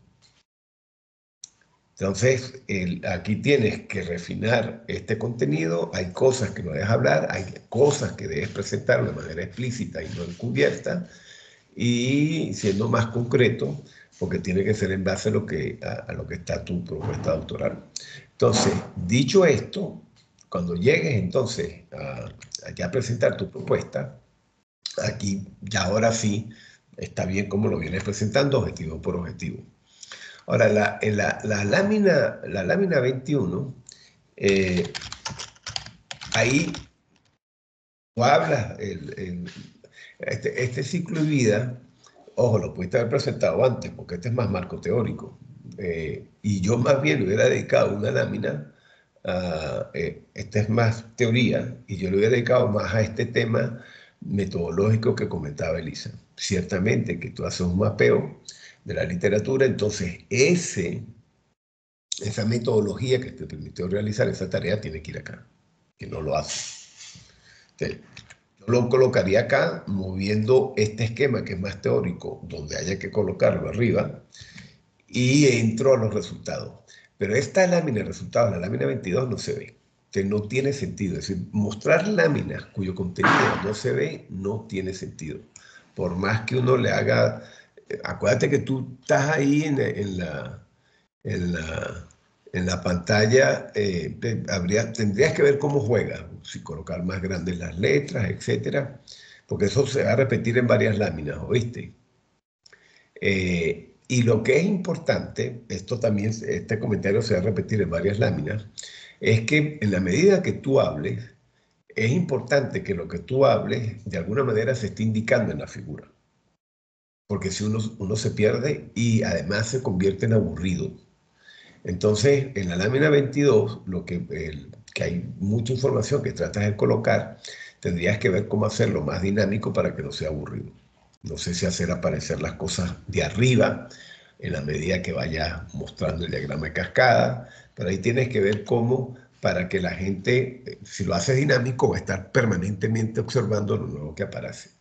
Entonces, aquí tienes que refinar este contenido. Hay cosas que no debes hablar, hay cosas que debes presentar de manera explícita y no encubierta, y siendo más concreto, porque tiene que ser en base a lo que está tu propuesta doctoral. Entonces, dicho esto, cuando llegues entonces a presentar tu propuesta, aquí ya ahora sí está bien como lo vienes presentando, objetivo por objetivo. Ahora, la lámina 21, ahí tú hablas, este ciclo de vida, ojo, lo pudiste haber presentado antes, porque este es más marco teórico. Y yo más bien le hubiera dedicado una lámina, esta es más teoría, y yo le hubiera dedicado más a este tema metodológico que comentaba Elisa. Ciertamente que tú haces un mapeo de la literatura, entonces esa metodología que te permitió realizar esa tarea tiene que ir acá, que no lo hace. Entonces, yo lo colocaría acá, moviendo este esquema que es más teórico, donde haya que colocarlo arriba, y entro a los resultados. Pero esta lámina de resultados, la lámina 22, no se ve. Que no tiene sentido. Es decir, mostrar láminas cuyo contenido no se ve, no tiene sentido. Por más que uno le haga... acuérdate que tú estás ahí en la pantalla, tendrías que ver cómo juega, si colocar más grandes las letras, etcétera, porque eso se va a repetir en varias láminas, ¿oíste? Y lo que es importante, este comentario se va a repetir en varias láminas, es que en la medida que tú hables, es importante que lo que tú hables de alguna manera se esté indicando en la figura. Porque si uno se pierde y además se convierte en aburrido. Entonces, en la lámina 22, que hay mucha información que tratas de colocar, tendrías que ver cómo hacerlo más dinámico para que no sea aburrido. No sé si hacer aparecer las cosas de arriba en la medida que vayas mostrando el diagrama de cascada, pero ahí tienes que ver cómo, para que la gente, si lo haces dinámico, va a estar permanentemente observando lo nuevo que aparece.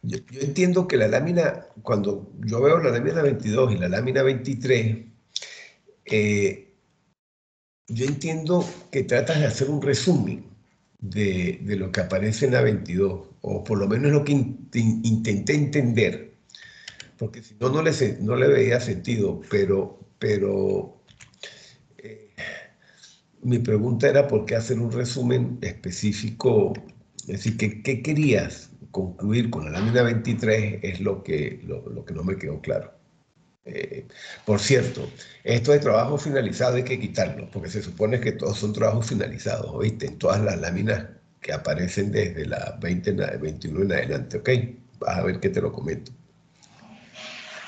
Yo entiendo que la lámina, cuando yo veo la lámina 22 y la lámina 23, yo entiendo que tratas de hacer un resumen de lo que aparece en la 22, o por lo menos lo que intenté entender, porque si no, no le veía sentido, pero mi pregunta era por qué hacer un resumen específico, es decir, ¿qué querías concluir con la lámina 23? Es lo que no me quedó claro. Por cierto, esto de trabajo finalizado hay que quitarlo, porque se supone que todos son trabajos finalizados, ¿oíste? En todas las láminas que aparecen desde la 21 en adelante, ¿ok? Vas a ver que te lo comento.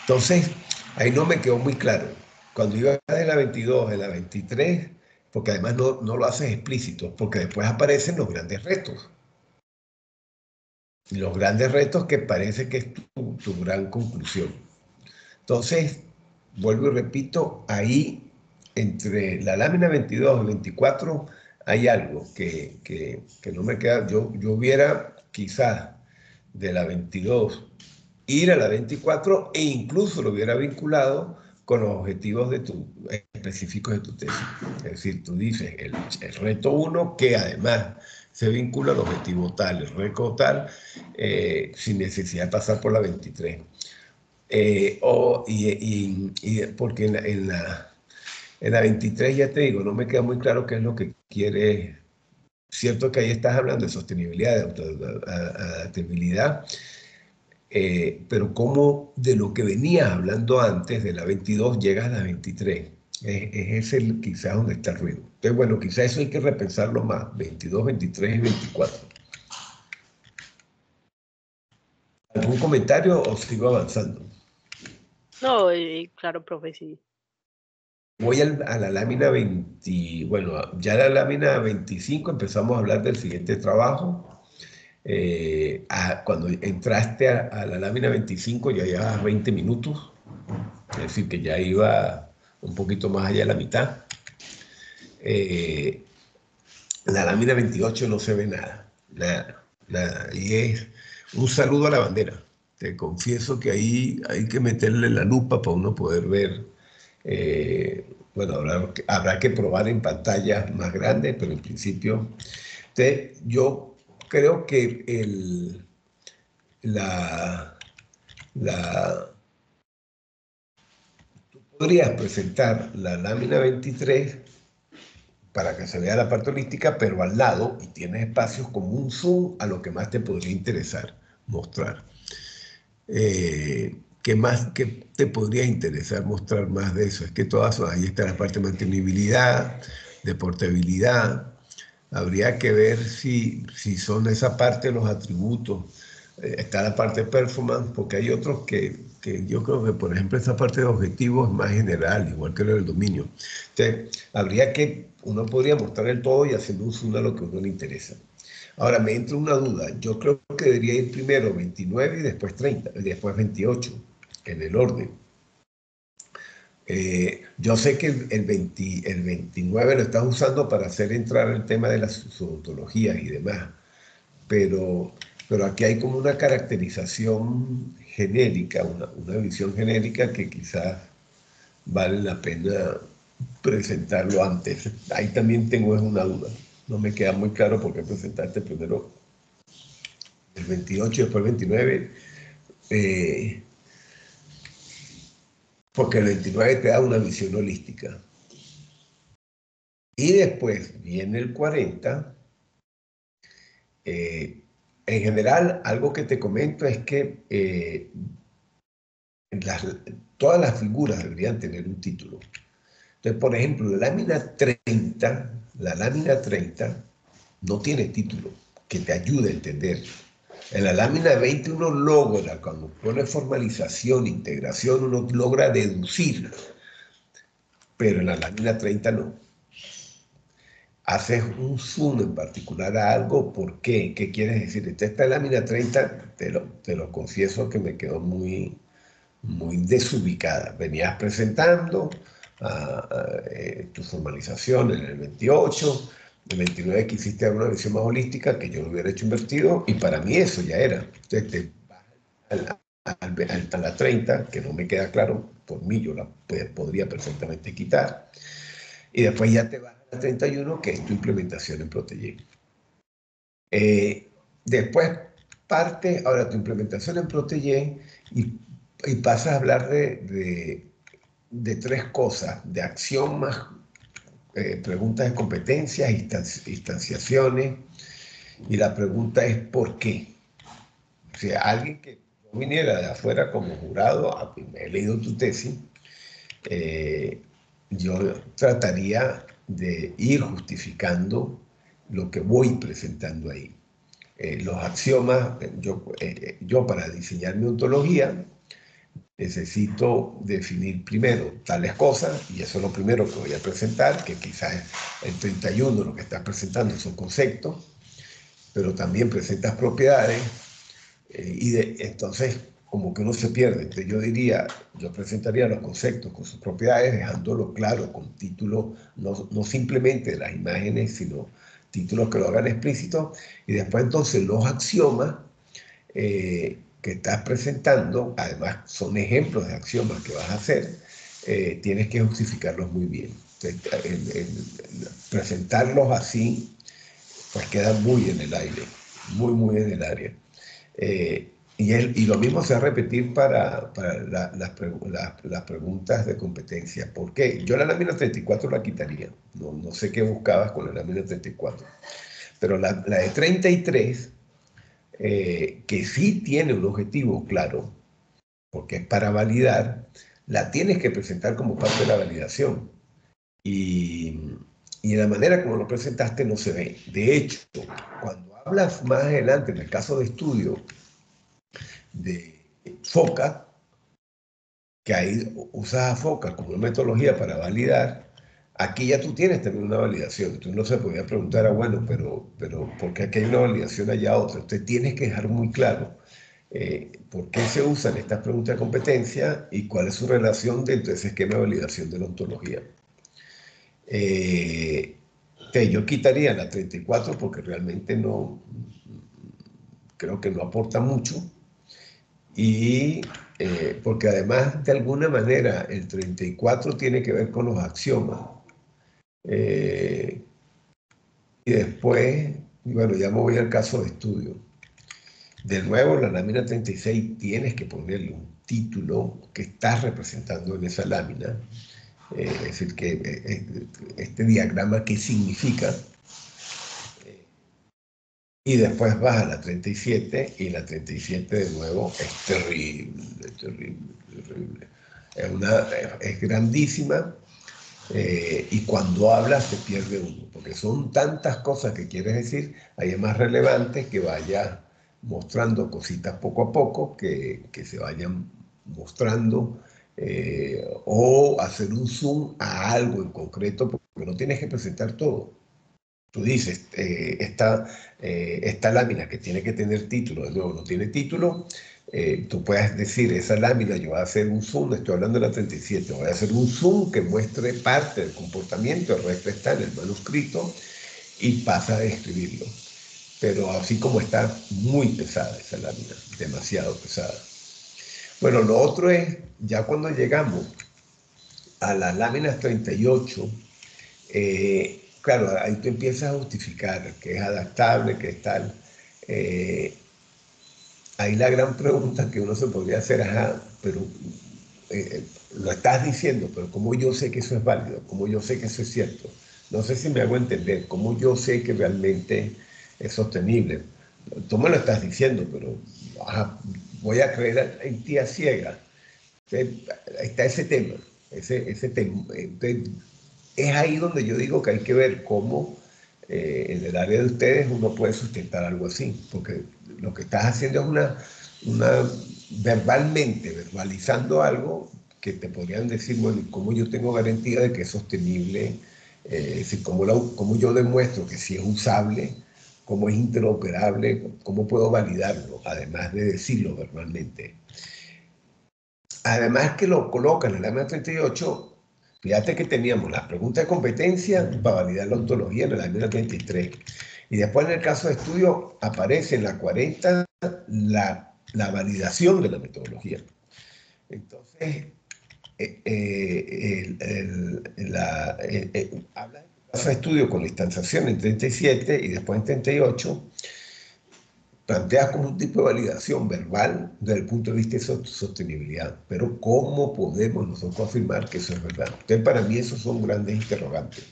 Entonces, ahí no me quedó muy claro. Cuando iba de la 22 a la 23, porque además no lo haces explícito, porque después aparecen los grandes retos. Los grandes retos que parece que es tu gran conclusión. Entonces, vuelvo y repito, ahí entre la lámina 22 y 24 hay algo que no me queda. Yo hubiera quizás de la 22 ir a la 24 e incluso lo hubiera vinculado con los objetivos específicos de tu tesis. Es decir, tú dices el reto 1, que además se vincula al objetivo tal, el reto tal, sin necesidad de pasar por la 23. Porque en la 23, ya te digo, no me queda muy claro qué es lo que quiere. Cierto que ahí estás hablando de sostenibilidad, de adaptabilidad, pero cómo de lo que venías hablando antes, de la 22, llegas a la 23. Es ese quizás donde está el ruido. Entonces, bueno, quizás eso hay que repensarlo más, 22, 23 y 24. ¿Algún comentario o sigo avanzando?
No, claro, profe, sí.
Voy a la lámina 20, bueno, ya la lámina 25 empezamos a hablar del siguiente trabajo. Cuando entraste a la lámina 25 ya llevabas 20 minutos, es decir, que ya iba un poquito más allá de la mitad. La lámina 28 no se ve nada, nada, nada. Y es un saludo a la bandera. Te confieso que ahí hay que meterle la lupa para uno poder ver. Bueno, habrá que probar en pantallas más grandes, pero en principio, yo creo que la, tú podrías presentar la lámina 23 para que se vea la parte holística, pero al lado, y tienes espacios como un zoom a lo que más te podría interesar mostrar. ¿Qué más que te podría interesar mostrar más de eso? Es que todas ahí está la parte de mantenibilidad, de portabilidad. Habría que ver si son esa parte los atributos. Está la parte de performance, porque hay otros que yo creo que, por ejemplo, esa parte de objetivos es más general, igual que lo del dominio. Entonces, uno podría mostrar el todo y haciendo un zoom a lo que a uno le interesa. Ahora, me entra una duda. Yo creo que debería ir primero 29 y después 30, y después 28, en el orden. Yo sé que el 29 lo estás usando para hacer entrar el tema de las zootologías y demás, pero aquí hay como una caracterización genérica, una visión genérica que quizás vale la pena presentarlo antes. Ahí también tengo una duda. No me queda muy claro por qué presentaste primero el 28 y después el 29. Porque el 29 te da una visión holística. Y después viene el 40. En general, algo que te comento es que todas las figuras deberían tener un título. Entonces, por ejemplo, la lámina 30 no tiene título que te ayude a entender. En la lámina 20 uno logra, cuando pone formalización, integración, uno logra deducir, pero en la lámina 30 no. Haces un zoom en particular a algo, ¿por qué? ¿Qué quieres decir? Esta lámina 30, te lo confieso que me quedó muy, muy desubicada. Venías presentando tu formalización en el 28, el 29 quisiste dar una visión más holística que yo lo hubiera hecho invertido y para mí eso ya era. Entonces te vas a la 30, que no me queda claro, por mí yo la podría perfectamente quitar, y después ya te vas a la 31, que es tu implementación en Protege. Después ahora tu implementación en Protege y pasas a hablar de tres cosas, de acción más preguntas de competencias, instanciaciones, y la pregunta es ¿por qué? O sea, alguien que no viniera de afuera como jurado, he leído tu tesis, yo trataría de ir justificando lo que voy presentando ahí. Los axiomas, yo para diseñar mi ontología necesito definir primero tales cosas, y eso es lo primero que voy a presentar, que quizás el 31 lo que estás presentando son conceptos, pero también presentas propiedades, entonces como que uno se pierde. Entonces yo presentaría los conceptos con sus propiedades, dejándolo claro con títulos, no simplemente de las imágenes, sino títulos que lo hagan explícito, y después entonces los axiomas que estás presentando, además son ejemplos de axiomas que vas a hacer, tienes que justificarlos muy bien. Presentarlos así, pues queda muy en el aire, muy, muy en el área. Y lo mismo se va a repetir para las preguntas de competencia. ¿Por qué? Yo la lámina 34 la quitaría. No sé qué buscabas con la lámina 34. Pero la de 33, que sí tiene un objetivo claro, porque es para validar, la tienes que presentar como parte de la validación. Y de la manera como lo presentaste no se ve. De hecho, cuando hablas más adelante, en el caso de estudio de FOCA, que ahí usas a FOCA como una metodología para validar, aquí ya tú tienes también una validación. Tú no se podía preguntar, bueno, pero ¿por qué aquí hay una validación allá otra? Entonces tienes que dejar muy claro por qué se usan estas preguntas de competencia y cuál es su relación dentro de ese esquema de validación de la ontología. Yo quitaría la 34 porque realmente no, creo que no aporta mucho. Y porque además, de alguna manera, el 34 tiene que ver con los axiomas. Y después, bueno, ya me voy al caso de estudio. De nuevo, la lámina 36 tienes que ponerle un título que estás representando en esa lámina. Es decir, que este diagrama, ¿qué significa? Y después vas a la 37 y la 37 de nuevo es terrible, terrible, terrible. Es grandísima y cuando hablas se pierde uno, porque son tantas cosas que quieres decir, ahí es más relevante que vayas mostrando cositas poco a poco, que se vayan mostrando o hacer un zoom a algo en concreto, porque no tienes que presentar todo. Tú dices, esta lámina que tiene que tener título, de nuevo no tiene título, tú puedes decir, esa lámina yo voy a hacer un zoom, estoy hablando de la 37, voy a hacer un zoom que muestre parte del comportamiento, el resto está en el manuscrito y pasa a describirlo. Pero así como está muy pesada esa lámina, demasiado pesada. Bueno, lo otro es, ya cuando llegamos a las láminas 38, claro, ahí tú empiezas a justificar que es adaptable, que es tal. Ahí la gran pregunta que uno se podría hacer, ajá, pero lo estás diciendo, pero ¿cómo yo sé que eso es válido? ¿Cómo yo sé que eso es cierto? No sé si me hago entender, ¿cómo yo sé que realmente es sostenible? Tú me lo estás diciendo, pero ajá, voy a creer en ti a ciega. Entonces, está ese tema, ese tema. Entonces, es ahí donde yo digo que hay que ver cómo en el área de ustedes uno puede sustentar algo así, porque lo que estás haciendo es verbalizando algo que te podrían decir, bueno, ¿cómo yo tengo garantía de que es sostenible? Es decir, ¿cómo yo demuestro que sí es usable? ¿Cómo es interoperable? ¿Cómo puedo validarlo? Además de decirlo verbalmente. Además que lo colocan en la lámina 38, fíjate que teníamos las preguntas de competencia para validar la ontología en la lámina 33. Y después en el caso de estudio aparece en la 40 la validación de la metodología. Entonces, habla del caso de estudio con la instanciación en 37 y después en 38, planteas como un tipo de validación verbal desde el punto de vista de sostenibilidad, pero ¿cómo podemos nosotros afirmar que eso es verdad? Entonces, para mí esos son grandes interrogantes.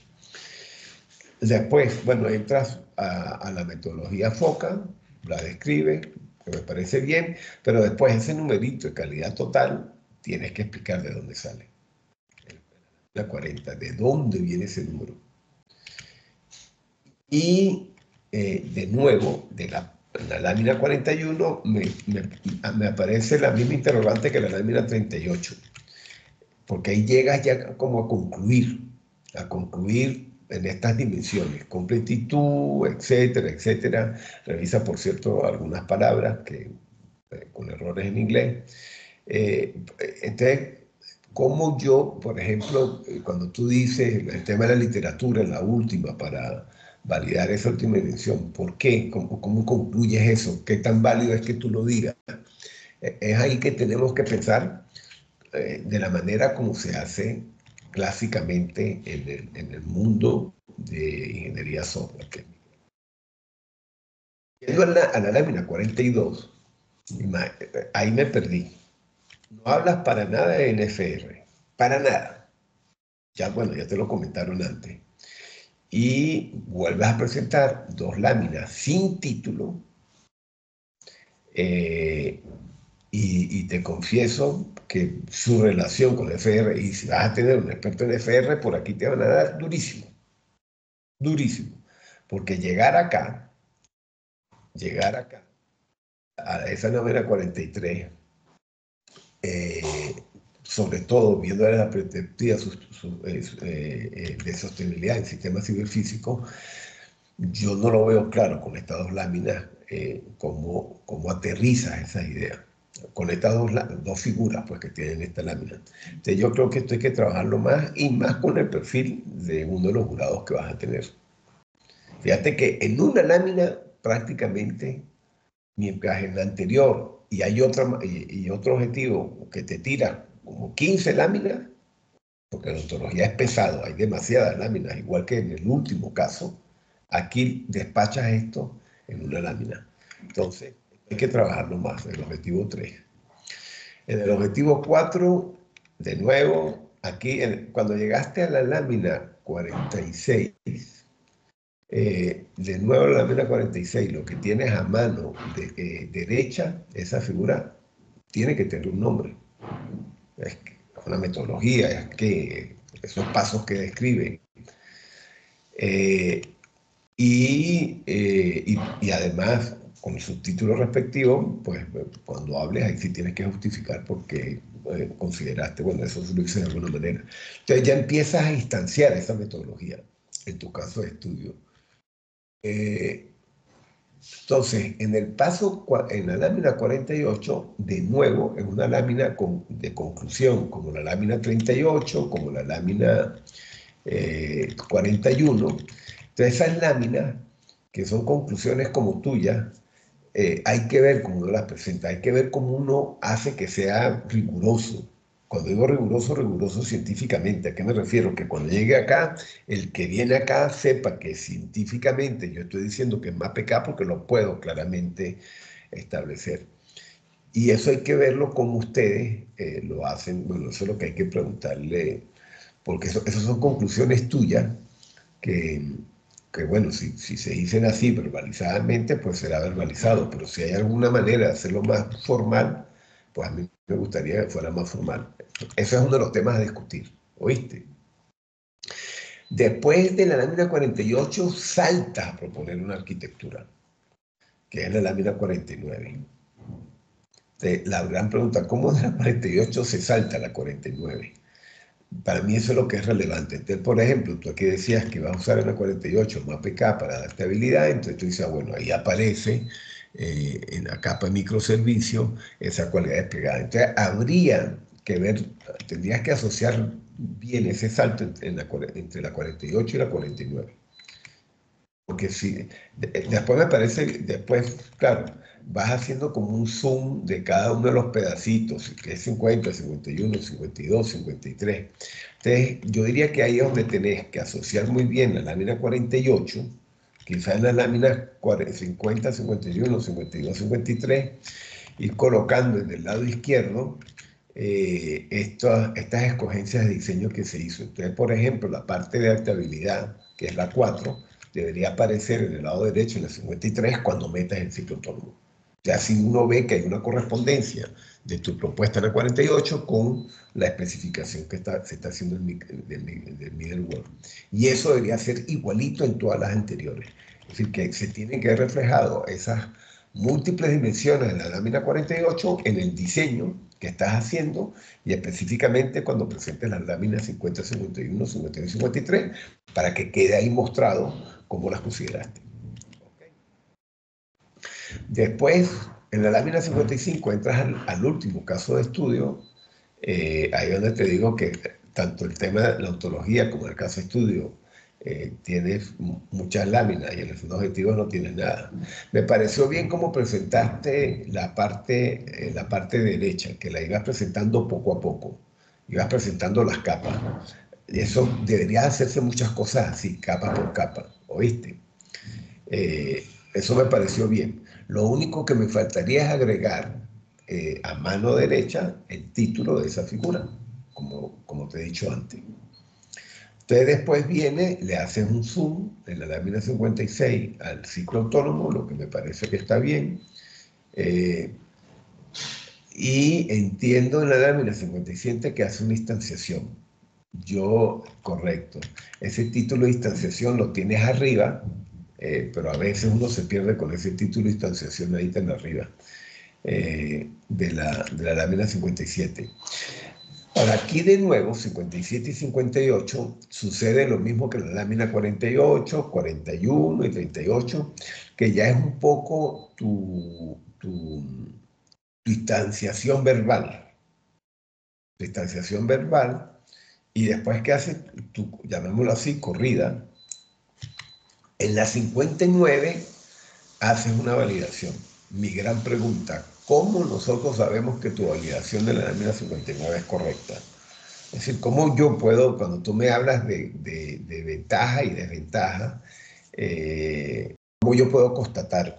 Después, bueno, entras a la metodología FOCA, la describe, que me parece bien, pero después ese numerito de calidad total tienes que explicar de dónde sale. La 40, de dónde viene ese número. Y de nuevo, en la lámina 41 me aparece la misma interrogante que la lámina 38, porque ahí llegas ya como a concluir en estas dimensiones, completitud, etcétera, etcétera. Revisa, por cierto, algunas palabras con errores en inglés. Entonces, como yo, por ejemplo, cuando tú dices el tema de la literatura, en la última, para validar esa última dimensión, ¿por qué? ¿Cómo concluyes eso? ¿Qué tan válido es que tú lo digas? Es ahí que tenemos que pensar de la manera como se hace clásicamente en el mundo de ingeniería software. Yendo a la lámina 42, ahí me perdí. No hablas para nada de NFR, para nada. Ya, bueno, ya te lo comentaron antes. Y vuelves a presentar dos láminas sin título. Y te confieso que su relación con FR, y si vas a tener un experto en FR, por aquí te van a dar durísimo, durísimo. Porque llegar acá, a esa novela 43, sobre todo viendo la perspectiva de sostenibilidad en sistemas ciberfísicos, yo no lo veo claro con estas dos láminas, cómo aterrizas esas ideas, con estas dos figuras pues, que tienen esta lámina. Entonces yo creo que esto hay que trabajarlo más y más con el perfil de uno de los jurados que vas a tener. Fíjate que en una lámina prácticamente, mientras en la anterior y hay otro objetivo que te tira como 15 láminas, porque la ontología es pesado, hay demasiadas láminas, igual que en el último caso, aquí despachas esto en una lámina. Entonces, hay que trabajarlo más, el objetivo 3. En el objetivo 4, de nuevo, aquí, cuando llegaste a la lámina 46, de nuevo la lámina 46, lo que tienes a mano derecha, esa figura tiene que tener un nombre. Es una metodología, es que esos pasos que describe. Y además, con el subtítulo respectivo, pues cuando hables ahí sí tienes que justificar por qué consideraste, bueno, eso lo hice de alguna manera. Entonces ya empiezas a instanciar esa metodología en tu caso de estudio. Entonces, en la lámina 48, de nuevo, es una lámina de conclusión, como la lámina 38, como la lámina 41. Entonces, esas láminas, que son conclusiones como tuyas, hay que ver cómo uno las presenta, hay que ver cómo uno hace que sea riguroso. Cuando digo riguroso, riguroso científicamente. ¿A qué me refiero? Que cuando llegue acá, el que viene acá sepa que científicamente yo estoy diciendo que es más PK porque lo puedo claramente establecer. Y eso hay que verlo como ustedes lo hacen. Bueno, eso es lo que hay que preguntarle, porque esas son conclusiones tuyas que bueno, si se dicen así verbalizadamente, pues será verbalizado, pero si hay alguna manera de hacerlo más formal, pues a mí me gustaría que fuera más formal. Eso es uno de los temas a discutir, ¿oíste? Después de la lámina 48, saltas a proponer una arquitectura, que es la lámina 49. La gran pregunta, ¿cómo de la 48 se salta a la 49? Para mí eso es lo que es relevante. Entonces, por ejemplo, tú aquí decías que vas a usar en la 48 un APK para darte habilidad, entonces tú dices, bueno, ahí aparece en la capa de microservicio esa cualidad desplegada. Entonces, habría que ver, tendrías que asociar bien ese salto entre la 48 y la 49. Porque si, después me parece, después, claro, vas haciendo como un zoom de cada uno de los pedacitos, que es 50, 51, 52, 53. Entonces, yo diría que ahí es donde tenés que asociar muy bien la lámina 48, quizás en las láminas 50, 51, 52, 53, ir colocando en el lado izquierdo estas escogencias de diseño que se hizo. Entonces, por ejemplo, la parte de adaptabilidad, que es la 4, debería aparecer en el lado derecho en el 53 cuando metas el ciclo autónomo. Ya así uno ve que hay una correspondencia de tu propuesta en el 48 con la especificación que se está haciendo del middleware. Y eso debería ser igualito en todas las anteriores. Es decir, que se tienen que ver reflejado esas múltiples dimensiones de la lámina 48 en el diseño que estás haciendo y específicamente cuando presentes las láminas 50, 51, 52 y 53 para que quede ahí mostrado cómo las consideraste. Okay. Después, en la lámina 55 entras al último caso de estudio, ahí donde te digo que tanto el tema de la ontología como el caso de estudio tienes muchas láminas y en el fondo objetivo no tienes nada. Me pareció bien cómo presentaste la parte derecha, que la ibas presentando poco a poco, ibas presentando las capas. Eso debería hacerse muchas cosas así, capa por capa, ¿oíste? Eso me pareció bien. Lo único que me faltaría es agregar a mano derecha el título de esa figura, como te he dicho antes. Entonces después viene, le haces un zoom en la lámina 56 al ciclo autónomo, lo que me parece que está bien. Y entiendo en la lámina 57 que hace una instanciación. Correcto. Ese título de instanciación lo tienes arriba, pero a veces uno se pierde con ese título de instanciación ahí tan arriba de la lámina 57. Ahora, aquí de nuevo, 57 y 58, sucede lo mismo que en la lámina 48, 41 y 38, que ya es un poco tu distanciación verbal. Distanciación verbal, y después que haces, llamémoslo así, corrida, en la 59 haces una validación. Mi gran pregunta, ¿cómo nosotros sabemos que tu validación de la lámina 59 es correcta? Es decir, ¿cómo yo puedo, cuando tú me hablas de ventaja y desventaja, cómo yo puedo constatar?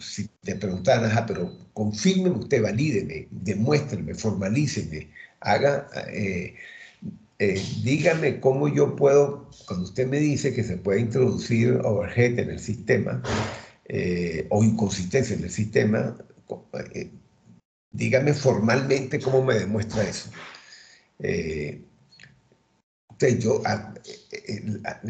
Si te preguntan, pero confírmeme usted, valídeme, demuéstreme, formalíceme, dígame cómo yo puedo, cuando usted me dice que se puede introducir overhead en el sistema o inconsistencia en el sistema, dígame formalmente cómo me demuestra eso.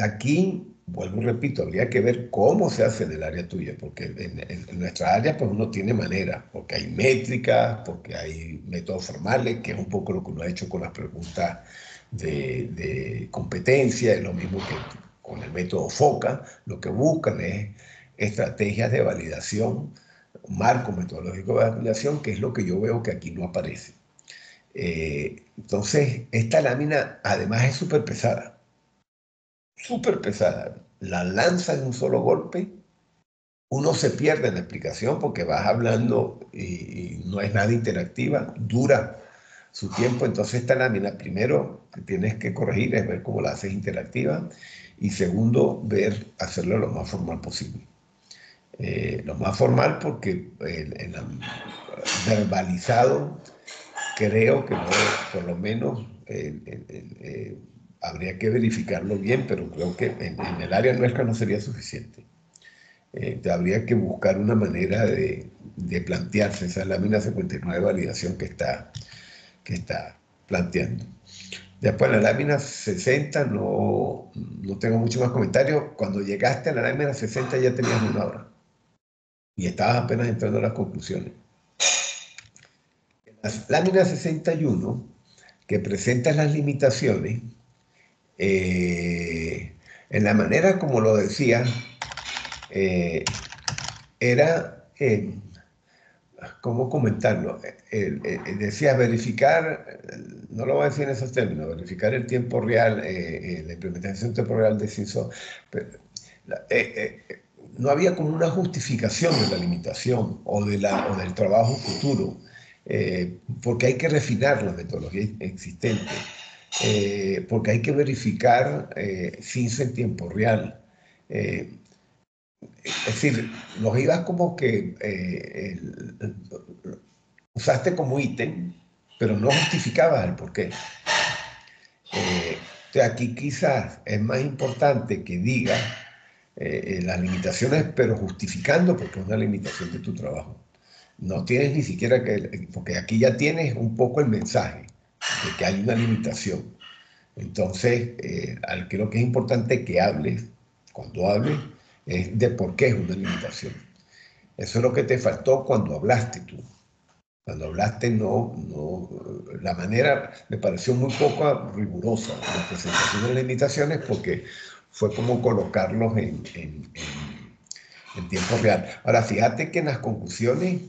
Aquí, vuelvo y repito, habría que ver cómo se hace en el área tuya, porque en nuestra área pues uno tiene manera, porque hay métricas, porque hay métodos formales, que es un poco lo que uno ha hecho con las preguntas de competencia, es lo mismo que con el método FOCA, lo que buscan es estrategias de validación, marco metodológico de validación, que es lo que yo veo que aquí no aparece. Entonces, esta lámina además es súper pesada. Súper pesada. La lanza en un solo golpe. Uno se pierde en la explicación porque vas hablando y no es nada interactiva. Dura su tiempo. Entonces, esta lámina, primero, que tienes que corregir es ver cómo la haces interactiva. Y segundo, hacerlo lo más formal posible. Lo más formal porque verbalizado creo que no, por lo menos habría que verificarlo bien, pero creo que en el área nuestra no sería suficiente. Habría que buscar una manera de plantearse esa lámina 59 de validación que está planteando. Después en la lámina 60 no tengo mucho más comentarios. Cuando llegaste a la lámina 60 ya tenías 1 hora y estabas apenas entrando a las conclusiones. La lámina 61, que presenta las limitaciones, en la manera como lo decía, era, ¿cómo comentarlo? Decía verificar, no lo voy a decir en esos términos, verificar el tiempo real, la implementación en tiempo real de CISO. No había como una justificación de la limitación o del trabajo futuro, porque hay que refinar la metodología existente, porque hay que verificar CISO en tiempo real. Es decir, los ibas como que usaste como ítem, pero no justificabas el porqué. Aquí quizás es más importante que digas las limitaciones, pero justificando porque es una limitación de tu trabajo. No tienes ni siquiera porque aquí ya tienes un poco el mensaje de que hay una limitación. Entonces, creo que es importante que hables, cuando hables, es de por qué es una limitación. Eso es lo que te faltó cuando hablaste tú. Cuando hablaste, la manera me pareció muy poco rigurosa la presentación de las limitaciones porque fue como colocarlos en tiempo real. Ahora, fíjate que en las conclusiones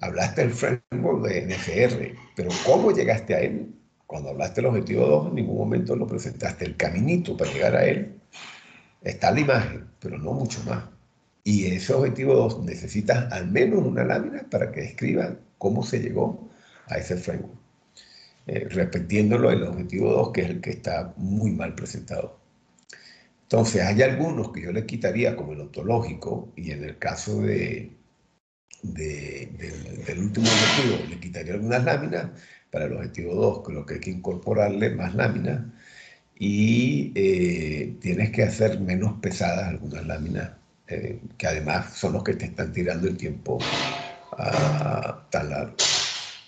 hablaste del framework de NFR, pero ¿cómo llegaste a él? Cuando hablaste del objetivo 2, en ningún momento lo presentaste. El caminito para llegar a él Está la imagen, pero no mucho más. Y ese objetivo 2 necesitas al menos una lámina para que describa cómo se llegó a ese framework. Repitiéndolo, el objetivo 2, que es el que está muy mal presentado. Entonces, hay algunos que yo le quitaría, como el ontológico, y en el caso del último objetivo, le quitaría algunas láminas. Para el objetivo 2, creo que hay que incorporarle más láminas y tienes que hacer menos pesadas algunas láminas, que además son los que te están tirando el tiempo tan largo.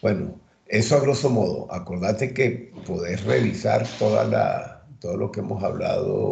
Bueno, eso a grosso modo. Acordate que podés revisar todo lo que hemos hablado